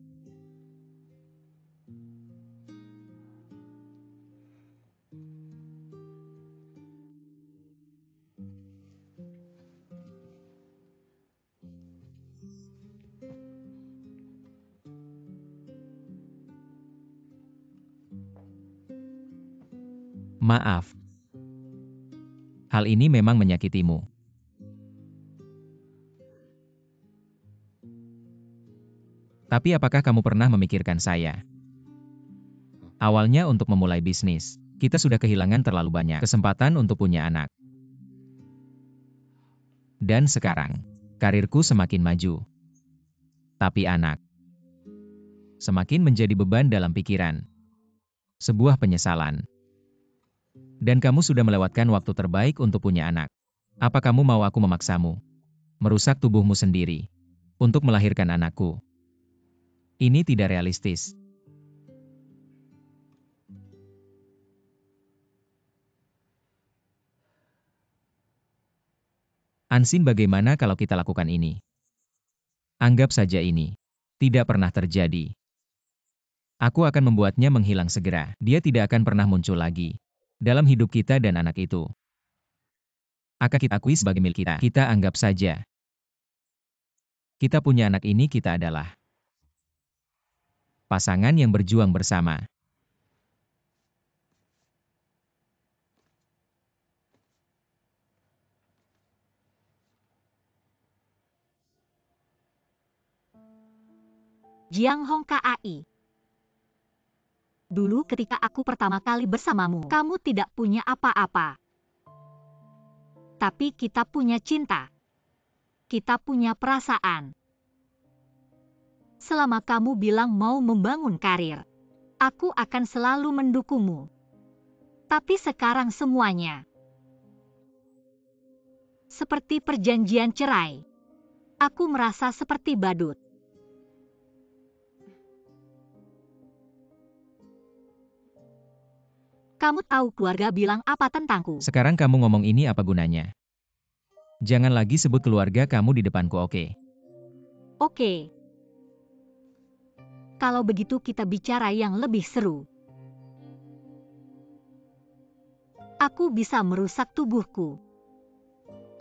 maaf. Hal ini memang menyakitimu. Tapi apakah kamu pernah memikirkan saya? Awalnya untuk memulai bisnis, kita sudah kehilangan terlalu banyak kesempatan untuk punya anak. Dan sekarang, karirku semakin maju. Tapi anak semakin menjadi beban dalam pikiran. Sebuah penyesalan. Dan kamu sudah melewatkan waktu terbaik untuk punya anak. Apa kamu mau aku memaksamu? Merusak tubuhmu sendiri untuk melahirkan anakku. Ini tidak realistis. Ansin, bagaimana kalau kita lakukan ini? Anggap saja ini tidak pernah terjadi. Aku akan membuatnya menghilang segera. Dia tidak akan pernah muncul lagi dalam hidup kita dan anak itu akan kita akui sebagai milik kita. Kita anggap saja kita punya anak ini, kita adalah pasangan yang berjuang bersama. Jiang Hong Kai. Dulu ketika aku pertama kali bersamamu, kamu tidak punya apa-apa. Tapi kita punya cinta. Kita punya perasaan. Selama kamu bilang mau membangun karir, aku akan selalu mendukungmu. Tapi sekarang semuanya seperti perjanjian cerai. Aku merasa seperti badut. Kamu tahu keluarga bilang apa tentangku? Sekarang kamu ngomong ini apa gunanya? Jangan lagi sebut keluarga kamu di depanku, oke? Oke. Kalau begitu kita bicara yang lebih seru. Aku bisa merusak tubuhku.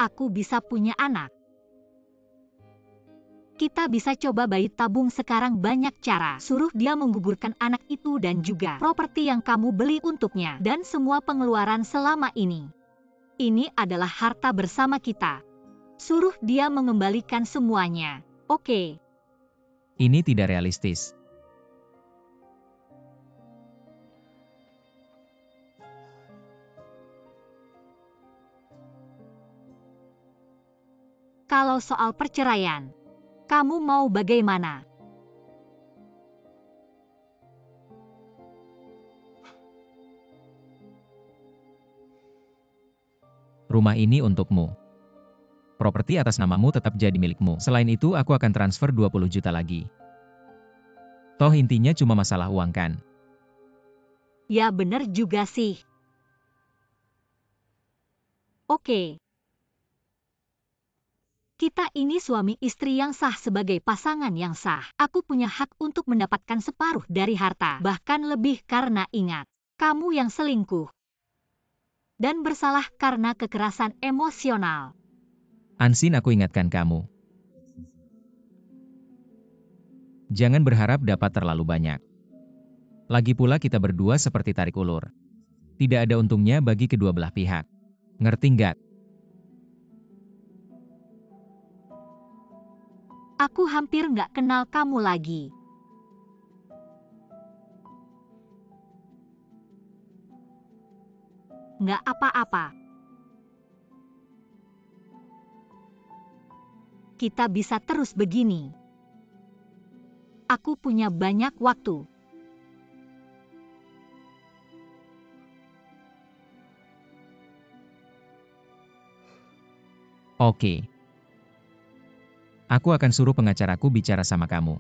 Aku bisa punya anak. Kita bisa coba bayi tabung sekarang, banyak cara. Suruh dia menggugurkan anak itu dan juga properti yang kamu beli untuknya. Dan semua pengeluaran selama ini. Ini adalah harta bersama kita. Suruh dia mengembalikan semuanya. Oke. Ini tidak realistis. Kalau soal perceraian, kamu mau bagaimana? Rumah ini untukmu. Properti atas namamu tetap jadi milikmu. Selain itu, aku akan transfer 20 juta lagi. Toh intinya cuma masalah uang kan? Ya bener juga sih. Oke. Kita ini suami istri yang sah, sebagai pasangan yang sah. Aku punya hak untuk mendapatkan separuh dari harta. Bahkan lebih, karena ingat, kamu yang selingkuh. Dan bersalah karena kekerasan emosional. Ansin, aku ingatkan kamu. Jangan berharap dapat terlalu banyak. Lagi pula kita berdua seperti tarik ulur. Tidak ada untungnya bagi kedua belah pihak. Ngerti nggak? Aku hampir nggak kenal kamu lagi. Nggak apa-apa. Kita bisa terus begini. Aku punya banyak waktu. Oke. Aku akan suruh pengacaraku bicara sama kamu.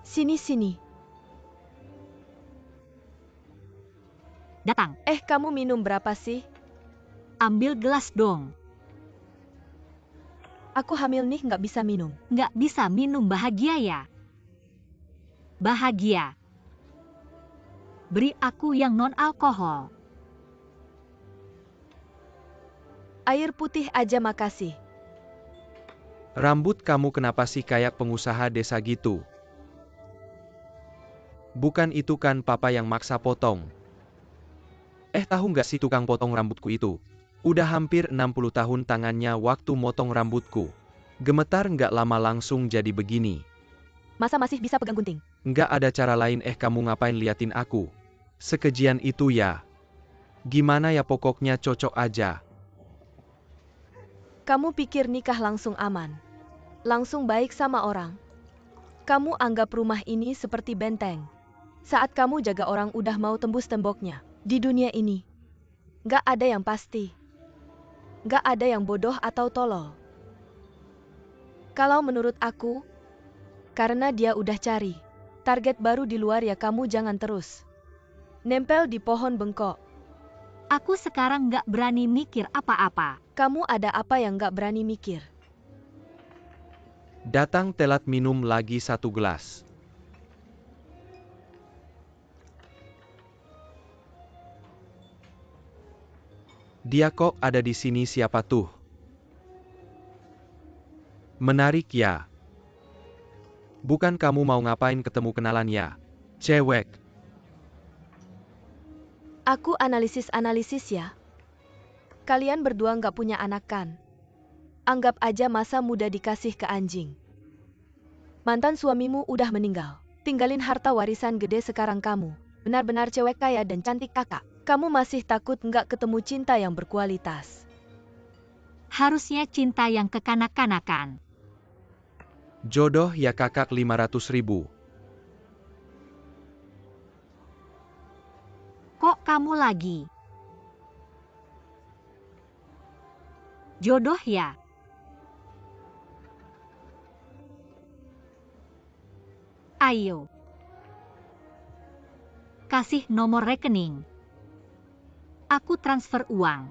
Sini. Datang, Kamu minum berapa sih? ambil gelas dong. Aku hamil nih, nggak bisa minum. Nggak bisa minum bahagia ya? Bahagia. Beri aku yang non-alkohol. Air putih aja makasih. Rambut kamu kenapa sih kayak pengusaha desa gitu? Bukan itu kan papa yang maksa potong. Tahu nggak sih tukang potong rambutku itu? Udah hampir 60 tahun tangannya waktu motong rambutku. Gemetar nggak lama langsung jadi begini. Masa masih bisa pegang gunting? Nggak ada cara lain kamu ngapain liatin aku? Sekejian itu ya. Gimana ya pokoknya cocok aja. Kamu pikir nikah langsung aman? Langsung baik sama orang? Kamu anggap rumah ini seperti benteng. Saat kamu jaga orang udah mau tembus temboknya. Di dunia ini, nggak ada yang pasti. Nggak ada yang bodoh atau tolol. Kalau menurut aku, karena dia udah cari target baru di luar ya kamu jangan terus nempel di pohon bengkok. Aku sekarang nggak berani mikir apa-apa. Kamu ada apa yang nggak berani mikir? Datang telat minum lagi 1 gelas. Dia kok ada di sini siapa tuh? Menarik ya. Bukan kamu mau ngapain ketemu kenalan ya? Cewek. Aku analisis ya. Kalian berdua nggak punya anak kan? Anggap aja masa muda dikasih ke anjing. Mantan suamimu udah meninggal. Tinggalin harta warisan gede sekarang kamu. Benar-benar cewek kaya dan cantik kakak. Kamu masih takut nggak ketemu cinta yang berkualitas. Harusnya cinta yang kekanak-kanakan. Jodoh ya kakak 500.000. Kok kamu lagi? Jodoh ya? Ayo. Kasih nomor rekening. Aku transfer uang.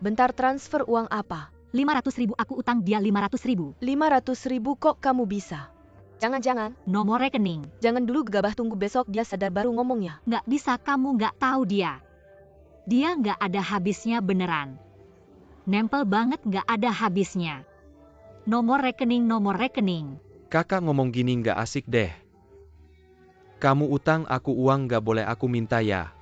Bentar, transfer uang apa? 500.000 aku utang dia 500.000. 500.000 kok kamu bisa? Jangan-jangan, Nomor rekening. jangan dulu gegabah, tunggu besok dia sadar baru ngomongnya. Nggak bisa, kamu nggak tahu dia. Dia nggak ada habisnya beneran. Nempel banget, nggak ada habisnya. Nomor rekening, nomor rekening. Kakak ngomong gini nggak asik deh. Kamu utang aku uang nggak boleh aku minta ya.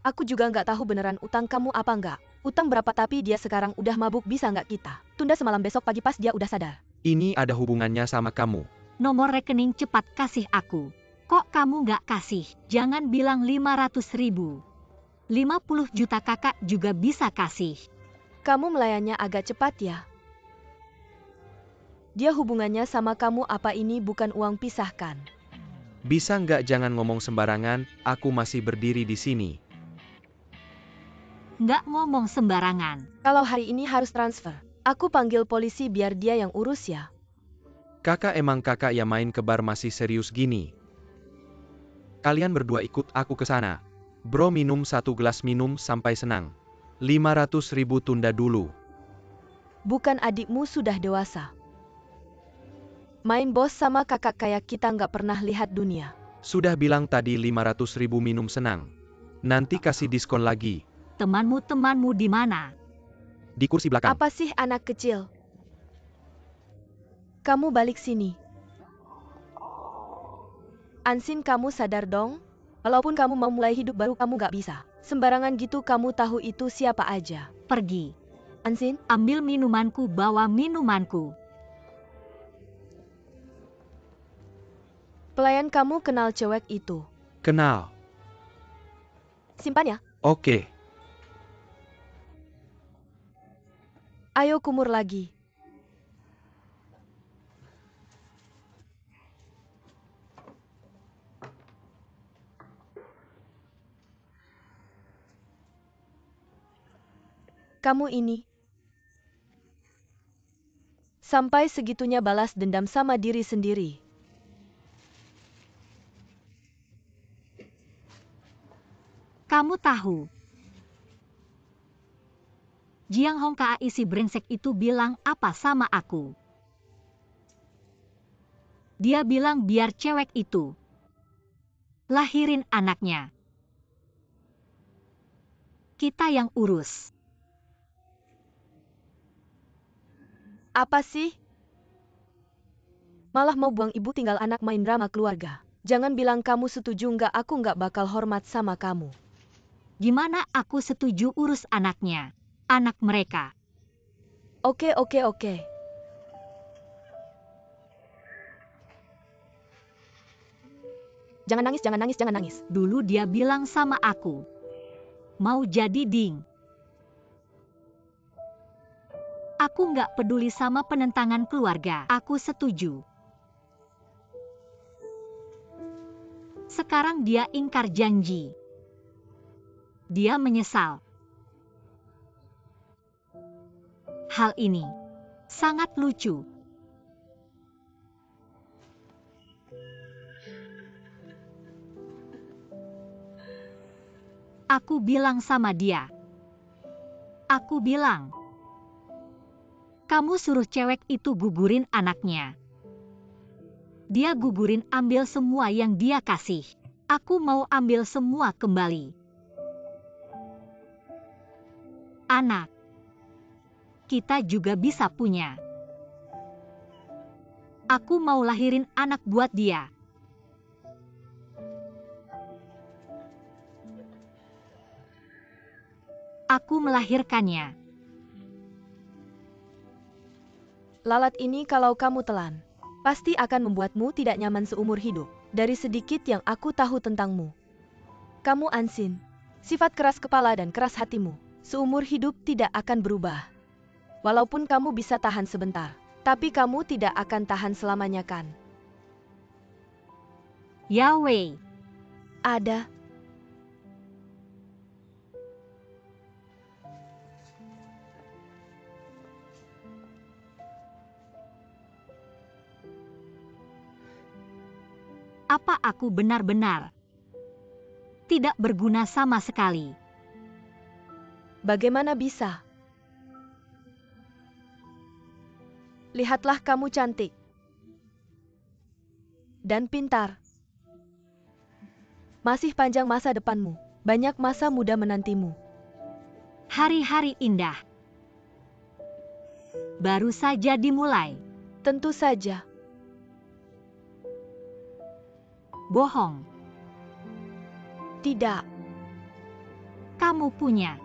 Aku juga nggak tahu beneran utang kamu apa nggak. Utang berapa, tapi dia sekarang udah mabuk, bisa nggak kita tunda semalam, besok pagi pas dia udah sadar. Ini ada hubungannya sama kamu. Nomor rekening, cepat kasih aku. Kok kamu nggak kasih? Jangan bilang 500.000. 50 juta kakak juga bisa kasih. Kamu melayannya agak cepat ya. Dia hubungannya sama kamu apa? Ini bukan uang, pisahkan. Bisa nggak jangan ngomong sembarangan, aku masih berdiri di sini. Nggak ngomong sembarangan. Kalau hari ini harus transfer, aku panggil polisi biar dia yang urus ya. Kakak emang kakak ya main ke bar masih serius gini. Kalian berdua ikut aku ke sana. Bro, minum 1 gelas, minum sampai senang. 500.000 tunda dulu. Bukan, adikmu sudah dewasa. Main bos sama kakak kayak kita nggak pernah lihat dunia. Sudah bilang tadi 500.000 minum senang. Nanti kasih diskon lagi. Temanmu di mana? Di kursi belakang. Apa sih anak kecil? Kamu balik sini. Ansin, kamu sadar dong? Walaupun kamu mau mulai hidup baru, kamu nggak bisa sembarangan gitu. Kamu tahu itu siapa aja. Pergi. Ansin, Ambil minumanku, bawa minumanku. pelayan kamu kenal cewek itu? Kenal. Simpan ya. Oke. Ayo kumur lagi. Kamu ini sampai segitunya balas dendam sama diri sendiri. Kamu tahu, Jiang Hongkai si brengsek itu bilang apa sama aku? Dia bilang biar cewek itu lahirin anaknya. Kita yang urus. Apa sih? Malah mau buang ibu tinggal anak, main drama keluarga. Jangan bilang kamu setuju, nggak, aku nggak bakal hormat sama kamu. Gimana aku setuju urus anaknya? Anak mereka. Oke. Jangan nangis. Dulu dia bilang sama aku, mau jadi ding. Aku nggak peduli sama penentangan keluarga, aku setuju. Sekarang dia ingkar janji. Dia menyesal. Hal ini sangat lucu. Aku bilang sama dia. Aku bilang, kamu suruh cewek itu gugurin anaknya. Dia gugurin, ambil semua yang dia kasih. Aku mau ambil semua kembali. Anak. Kita juga bisa punya. Aku mau lahirin anak buat dia. Aku melahirkannya. Lalat ini kalau kamu telan, pasti akan membuatmu tidak nyaman seumur hidup. Dari sedikit yang aku tahu tentangmu, kamu Ansin, sifat keras kepala dan keras hatimu, seumur hidup tidak akan berubah. Walaupun kamu bisa tahan sebentar, tapi kamu tidak akan tahan selamanya kan? Yahweh. Ada. Apa aku benar-benar tidak berguna sama sekali? Bagaimana bisa? Lihatlah kamu cantik. Dan pintar. Masih panjang masa depanmu. Banyak masa muda menantimu. Hari-hari indah baru saja dimulai. Tentu saja. Bohong. Tidak. Kamu punya.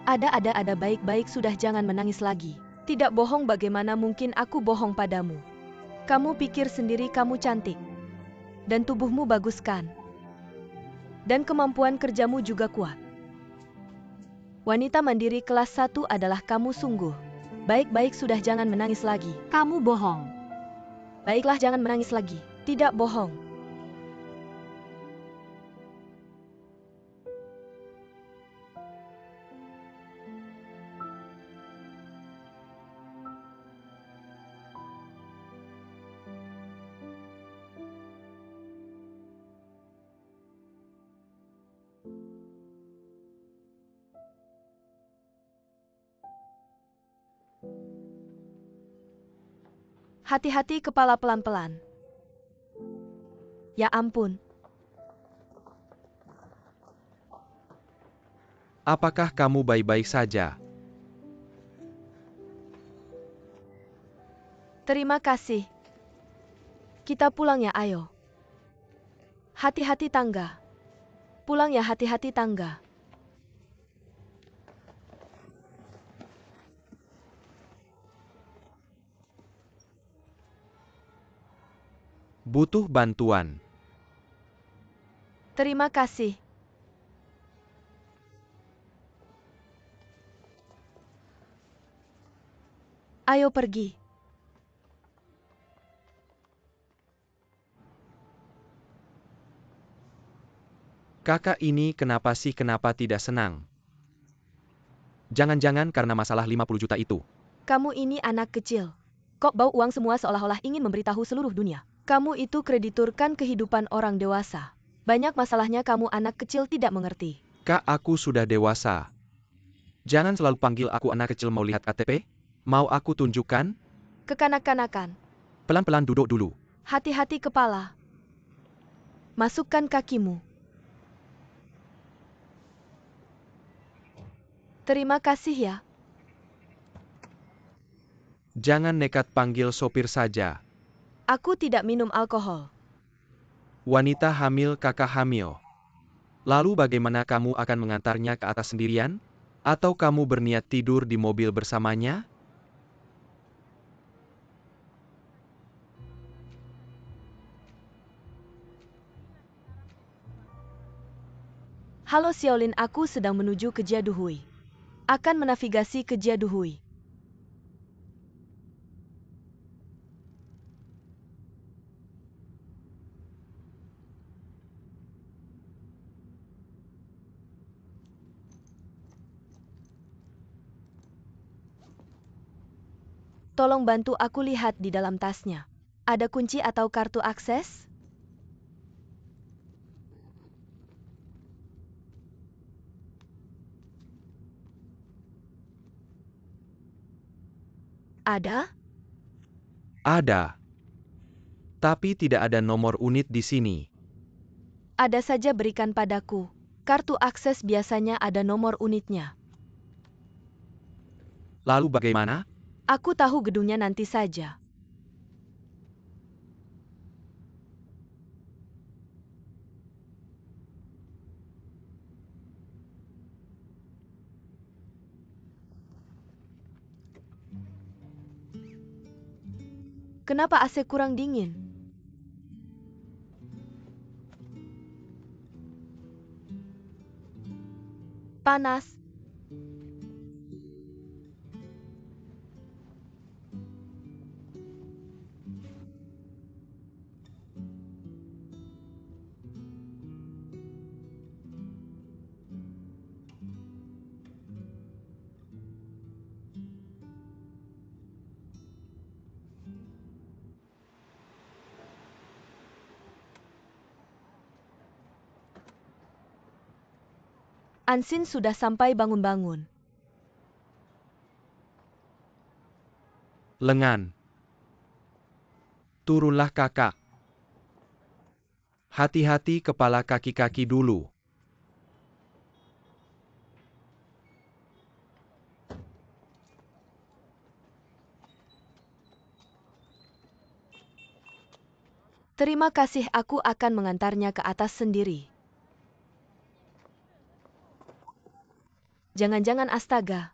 Ada baik-baik sudah jangan menangis lagi. Tidak bohong, bagaimana mungkin aku bohong padamu? Kamu pikir sendiri kamu cantik. Dan tubuhmu bagus kan? Dan kemampuan kerjamu juga kuat. Wanita mandiri kelas 1 adalah kamu sungguh. Baik-baik sudah jangan menangis lagi. Kamu bohong. Baiklah jangan menangis lagi. Tidak bohong. Hati-hati kepala pelan-pelan. Ya ampun. Apakah kamu baik-baik saja? Terima kasih. Kita pulang ya, ayo. Hati-hati tangga. Pulang ya, hati-hati tangga. Butuh bantuan. Terima kasih. Ayo pergi. Kakak ini kenapa tidak senang? Jangan-jangan karena masalah 50 juta itu. Kamu ini anak kecil. Kok bau uang semua seolah-olah ingin memberitahu seluruh dunia. Kamu itu kreditur kan kehidupan orang dewasa. Banyak masalahnya kamu anak kecil tidak mengerti. Kak, aku sudah dewasa. Jangan selalu panggil aku anak kecil. Mau lihat KTP? Mau aku tunjukkan? Kekanak-kanakan. Pelan-pelan duduk dulu. Hati-hati kepala. Masukkan kakimu. Terima kasih ya. Jangan nekat panggil sopir saja. Aku tidak minum alkohol. Wanita hamil, kakak hamil. Lalu bagaimana kamu akan mengantarnya ke atas sendirian? Atau kamu berniat tidur di mobil bersamanya? Halo Xiaolin, aku sedang menuju ke Jiaduhui. Akan menavigasi ke Jiaduhui. Tolong bantu aku lihat di dalam tasnya. Ada kunci atau kartu akses? Ada? Ada. Tapi tidak ada nomor unit di sini. Ada saja, berikan padaku. Kartu akses biasanya ada nomor unitnya. Lalu bagaimana? Aku tahu gedungnya nanti saja. Kenapa AC kurang dingin? Panas. Ansin sudah sampai bangun-bangun. Lengan. Turunlah kakak. Hati-hati kepala kaki-kaki dulu. Terima kasih, aku akan mengantarnya ke atas sendiri. Jangan-jangan astaga.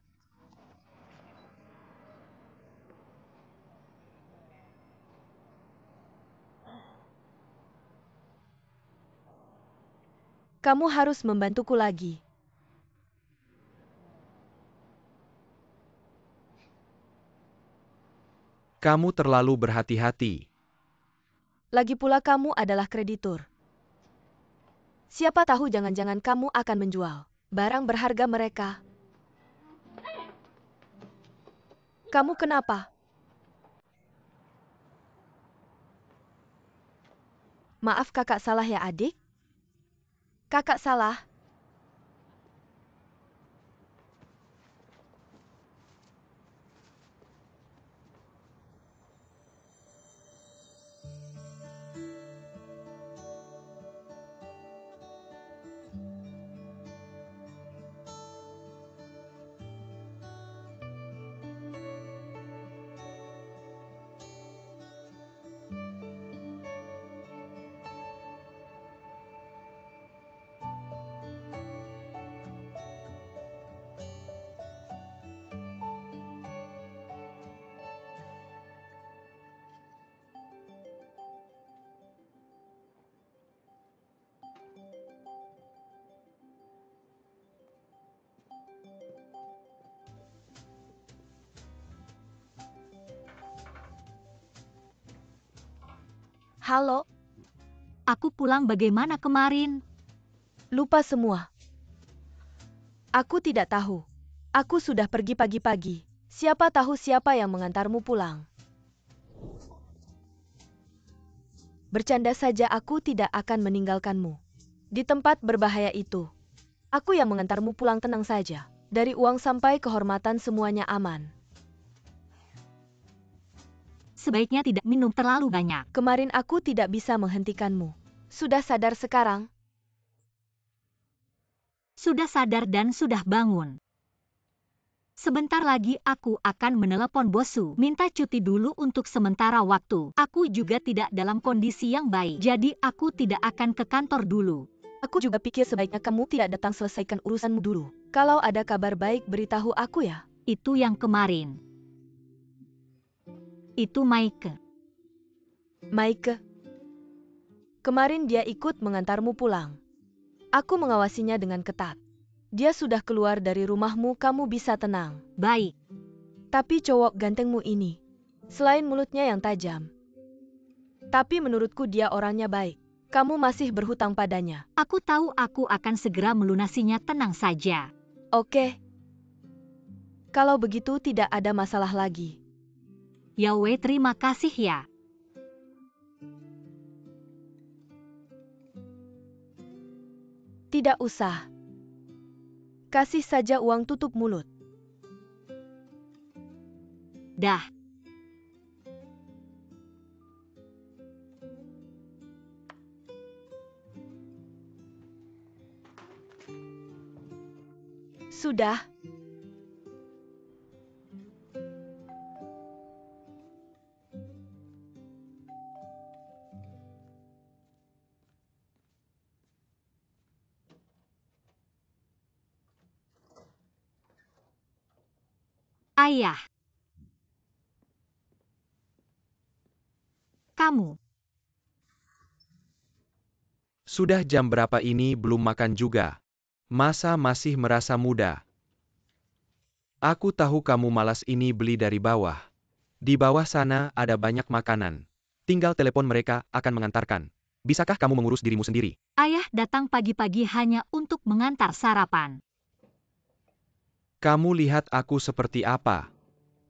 Kamu harus membantuku lagi. Kamu terlalu berhati-hati. Lagi pula kamu adalah kreditur. Siapa tahu jangan-jangan kamu akan menjual barang berharga mereka. Kamu kenapa? Maaf kakak salah ya adik? Kakak salah. Halo, Aku pulang bagaimana kemarin? lupa semua. Aku tidak tahu. Aku sudah pergi pagi-pagi. Siapa tahu siapa yang mengantarmu pulang. Bercanda saja, aku tidak akan meninggalkanmu. Di tempat berbahaya itu. Aku yang mengantarmu pulang, tenang saja. Dari uang sampai kehormatan semuanya aman. Sebaiknya tidak minum terlalu banyak. Kemarin aku tidak bisa menghentikanmu. Sudah sadar sekarang? Sudah sadar dan sudah bangun. Sebentar lagi aku akan menelepon bosku, minta cuti dulu untuk sementara waktu. Aku juga tidak dalam kondisi yang baik, jadi aku tidak akan ke kantor dulu. Aku juga pikir sebaiknya kamu tidak datang, selesaikan urusanmu dulu. Kalau ada kabar baik beritahu aku ya. Itu yang kemarin. Itu Mike. Mike. Kemarin dia ikut mengantarmu pulang. Aku mengawasinya dengan ketat. Dia sudah keluar dari rumahmu, kamu bisa tenang. Baik. Tapi cowok gantengmu ini, selain mulutnya yang tajam, tapi menurutku dia orangnya baik. Kamu masih berhutang padanya. Aku tahu aku akan segera melunasinya, tenang saja. Oke. Kalau begitu tidak ada masalah lagi. Yahweh, terima kasih ya. Tidak usah. Kasih saja uang tutup mulut. Dah. Sudah. Ayah. Kamu. Sudah jam berapa ini belum makan juga? Masa masih merasa muda? Aku tahu kamu malas ini beli dari bawah. Di bawah sana ada banyak makanan. Tinggal telepon mereka akan mengantarkan. Bisakah kamu mengurus dirimu sendiri? Ayah datang pagi-pagi hanya untuk mengantar sarapan. Kamu lihat aku seperti apa?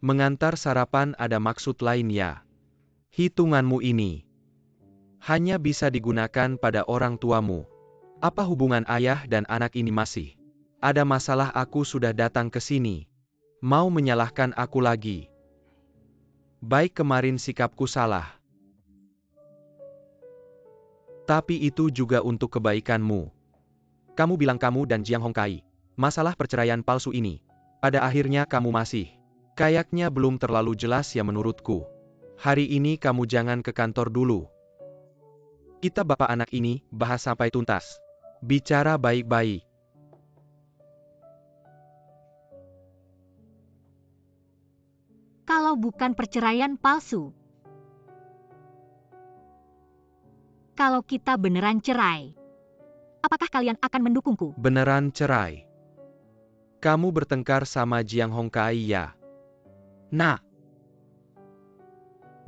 Mengantar sarapan ada maksud lain ya. Hitunganmu ini hanya bisa digunakan pada orang tuamu. Apa hubungan ayah dan anak ini masih Ada masalah aku sudah datang ke sini. Mau menyalahkan aku lagi. Baik kemarin sikapku salah. Tapi itu juga untuk kebaikanmu. Kamu bilang kamu dan Jiang Hongkai. Masalah perceraian palsu ini. Pada akhirnya kamu masih. Kayaknya belum terlalu jelas ya menurutku. Hari ini kamu jangan ke kantor dulu. Kita bapak anak ini bahas sampai tuntas. Bicara baik-baik. Kalau bukan perceraian palsu. Kalau kita beneran cerai. Apakah kalian akan mendukungku? Beneran cerai. Kamu bertengkar sama Jiang Hongkai ya? Nah.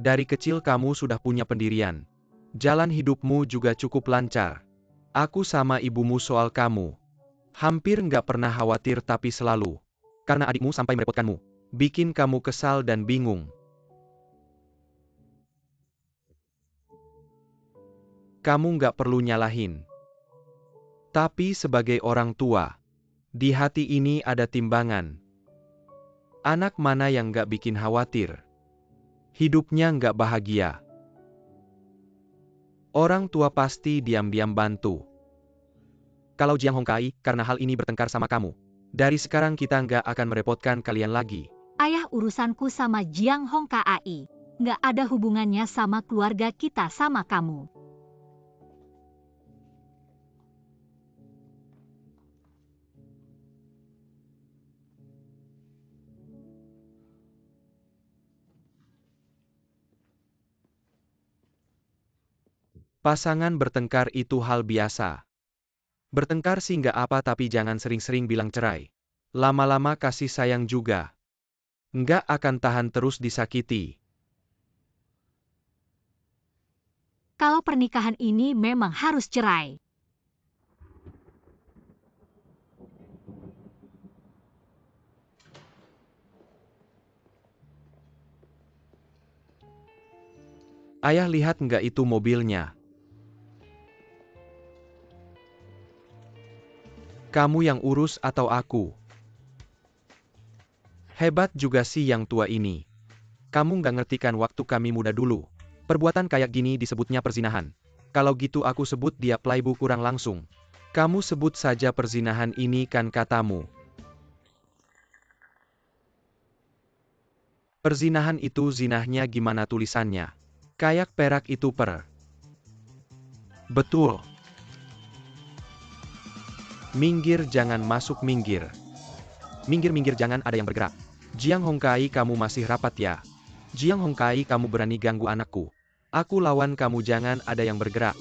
Dari kecil kamu sudah punya pendirian. Jalan hidupmu juga cukup lancar. Aku sama ibumu soal kamu. Hampir nggak pernah khawatir tapi selalu. Karena adikmu sampai merepotkanmu. Bikin kamu kesal dan bingung. Kamu nggak perlu nyalahin. Tapi sebagai orang tua, di hati ini ada timbangan. Anak mana yang nggak bikin khawatir? Hidupnya nggak bahagia. Orang tua pasti diam-diam bantu. Kalau Jiang Hongkai karena hal ini bertengkar sama kamu, dari sekarang kita nggak akan merepotkan kalian lagi. Ayah, urusanku sama Jiang Hongkai. Nggak ada hubungannya sama keluarga kita sama kamu. Pasangan bertengkar itu hal biasa. Bertengkar sih nggak apa tapi jangan sering-sering bilang cerai. Lama-lama kasih sayang juga. Nggak akan tahan terus disakiti. Kalau pernikahan ini memang harus cerai. Ayah lihat nggak itu mobilnya? Kamu yang urus atau aku? Hebat juga sih yang tua ini. Kamu nggak ngerti kan waktu kami muda dulu. Perbuatan kayak gini disebutnya perzinahan. Kalau gitu aku sebut dia playboy kurang langsung. Kamu sebut saja perzinahan ini kan katamu. Perzinahan itu zinahnya gimana tulisannya? Kayak perak itu per. Betul. Minggir jangan masuk minggir. Minggir-minggir jangan ada yang bergerak. Jiang Hongkai kamu masih rapat ya? Jiang Hongkai kamu berani ganggu anakku. Aku lawan kamu jangan ada yang bergerak.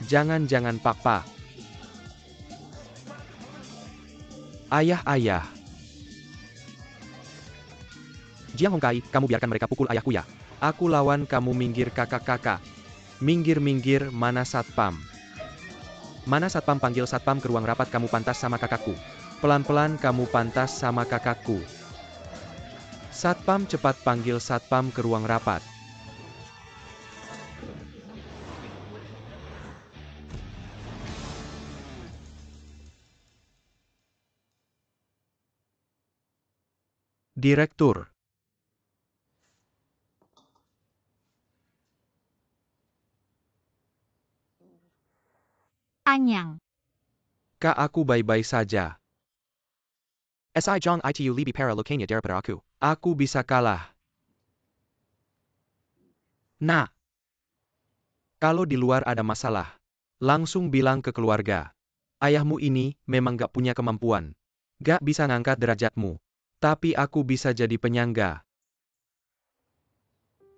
Jangan-jangan papa. Ayah. Jiang Hongkai, kamu biarkan mereka pukul ayahku ya. Aku lawan kamu minggir kakak-kakak. Minggir-minggir mana satpam? Mana satpam panggil satpam ke ruang rapat kamu pantas sama kakakku. Pelan-pelan kamu pantas sama kakakku. Satpam cepat panggil satpam ke ruang rapat. Direktur. Anyang. Kak aku baik-baik saja. Si Jong itu lebih parah lokanya daripada aku. Aku bisa kalah. Nah. Kalau di luar ada masalah, langsung bilang ke keluarga. Ayahmu ini memang gak punya kemampuan. Gak bisa ngangkat derajatmu. Tapi aku bisa jadi penyangga.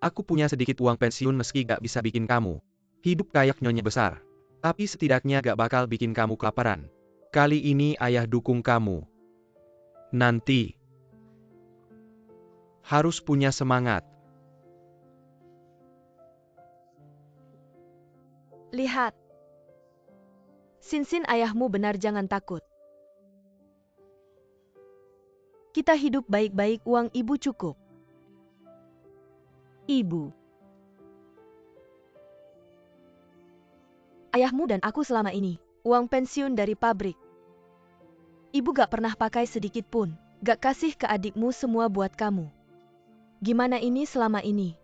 Aku punya sedikit uang pensiun meski gak bisa bikin kamu hidup kayak nyonya besar. Tapi setidaknya gak bakal bikin kamu kelaparan. Kali ini ayah dukung kamu. Nanti. Harus punya semangat. Lihat. Sinsin ayahmu benar jangan takut. Kita hidup baik-baik uang ibu cukup. Ibu. Ayahmu dan aku selama ini, uang pensiun dari pabrik. Ibu gak pernah pakai sedikit pun. Gak kasih ke adikmu semua buat kamu. Gimana ini selama ini?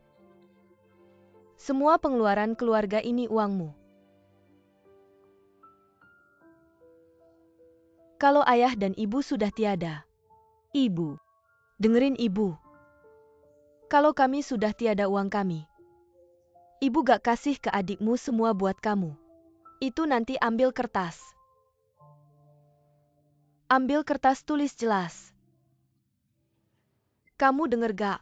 Semua pengeluaran keluarga ini uangmu. Kalau ayah dan ibu sudah tiada. Ibu, Dengerin ibu. Kalau kami sudah tiada uang kami. Ibu gak kasih ke adikmu semua buat kamu. Itu nanti ambil kertas. Ambil kertas tulis jelas. Kamu denger gak?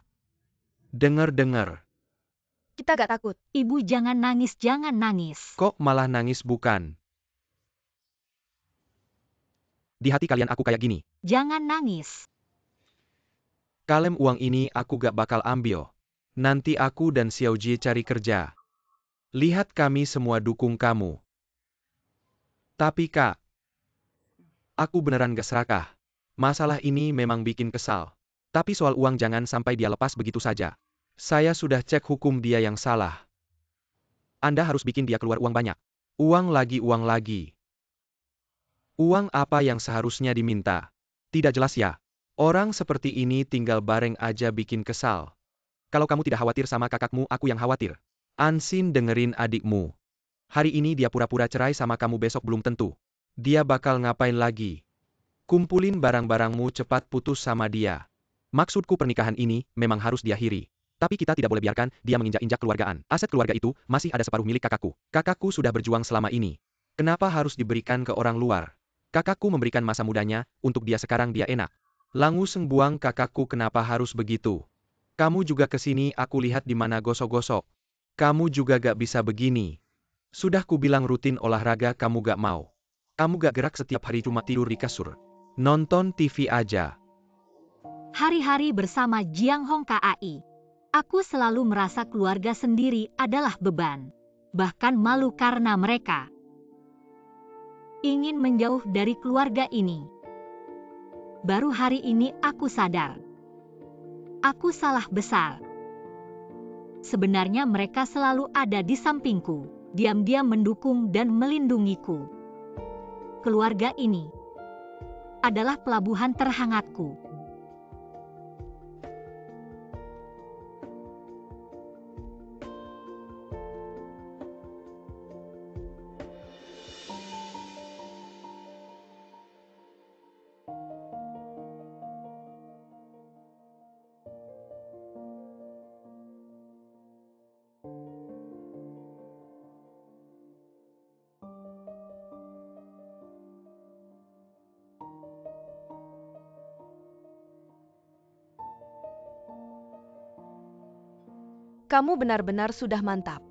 Dengar-dengar. Kita gak takut. ibu jangan nangis, jangan nangis. Kok malah nangis bukan? Di hati kalian aku kayak gini. Jangan nangis. Kalem uang ini aku gak bakal ambil. Nanti aku dan Xiaoji cari kerja. Lihat kami semua dukung kamu. Tapi kak, aku beneran gak serakah. Masalah ini memang bikin kesal. Tapi soal uang jangan sampai dia lepas begitu saja. Saya sudah cek hukum dia yang salah. Anda harus bikin dia keluar uang banyak. Uang lagi, uang lagi. Uang apa yang seharusnya diminta? Tidak jelas ya. Orang seperti ini tinggal bareng aja bikin kesal. Kalau kamu tidak khawatir sama kakakmu, aku yang khawatir. Ansin, dengerin adikmu. Hari ini dia pura-pura cerai sama kamu, besok belum tentu. Dia bakal ngapain lagi? Kumpulin barang-barangmu, cepat putus sama dia. Maksudku pernikahan ini memang harus diakhiri. Tapi kita tidak boleh biarkan dia menginjak-injak keluargaan. Aset keluarga itu masih ada separuh milik kakakku. Kakakku sudah berjuang selama ini. Kenapa harus diberikan ke orang luar? Kakakku memberikan masa mudanya, untuk dia sekarang dia enak. Langsung buang kakakku, kenapa harus begitu? Kamu juga kesini, aku lihat di mana gosok-gosok. Kamu juga gak bisa begini. Sudah kubilang rutin olahraga kamu gak mau. Kamu gak gerak setiap hari, cuma tidur di kasur. Nonton TV aja. Hari-hari bersama Jiang Hong KAI. Aku selalu merasa keluarga sendiri adalah beban. Bahkan malu karena mereka ingin menjauh dari keluarga ini. Baru hari ini aku sadar. Aku salah besar. Sebenarnya mereka selalu ada di sampingku, diam-diam mendukung dan melindungiku. Keluarga ini adalah pelabuhan terhangatku. Kamu benar-benar sudah mantap.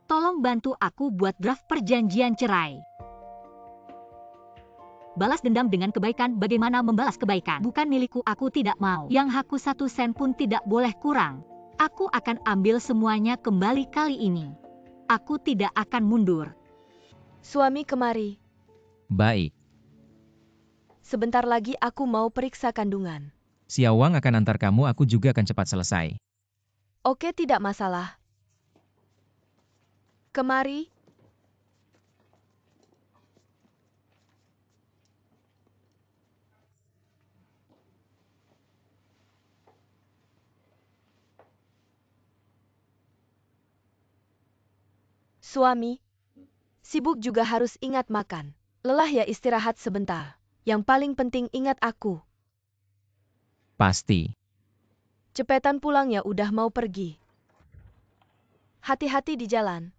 Tolong bantu aku buat draft perjanjian cerai. Balas dendam dengan kebaikan. Bagaimana membalas kebaikan? Bukan milikku, aku tidak mau. Yang aku 1 sen pun tidak boleh kurang. Aku akan ambil semuanya kembali kali ini. Aku tidak akan mundur. Suami kemari. Baik. Sebentar lagi aku mau periksa kandungan. Xiaowang akan antar kamu, aku juga akan cepat selesai. Oke, tidak masalah. Kemari. Suami, sibuk juga harus ingat makan. Lelah ya, istirahat sebentar. Yang paling penting ingat aku. Pasti. Cepetan pulang ya, udah mau pergi. Hati-hati di jalan.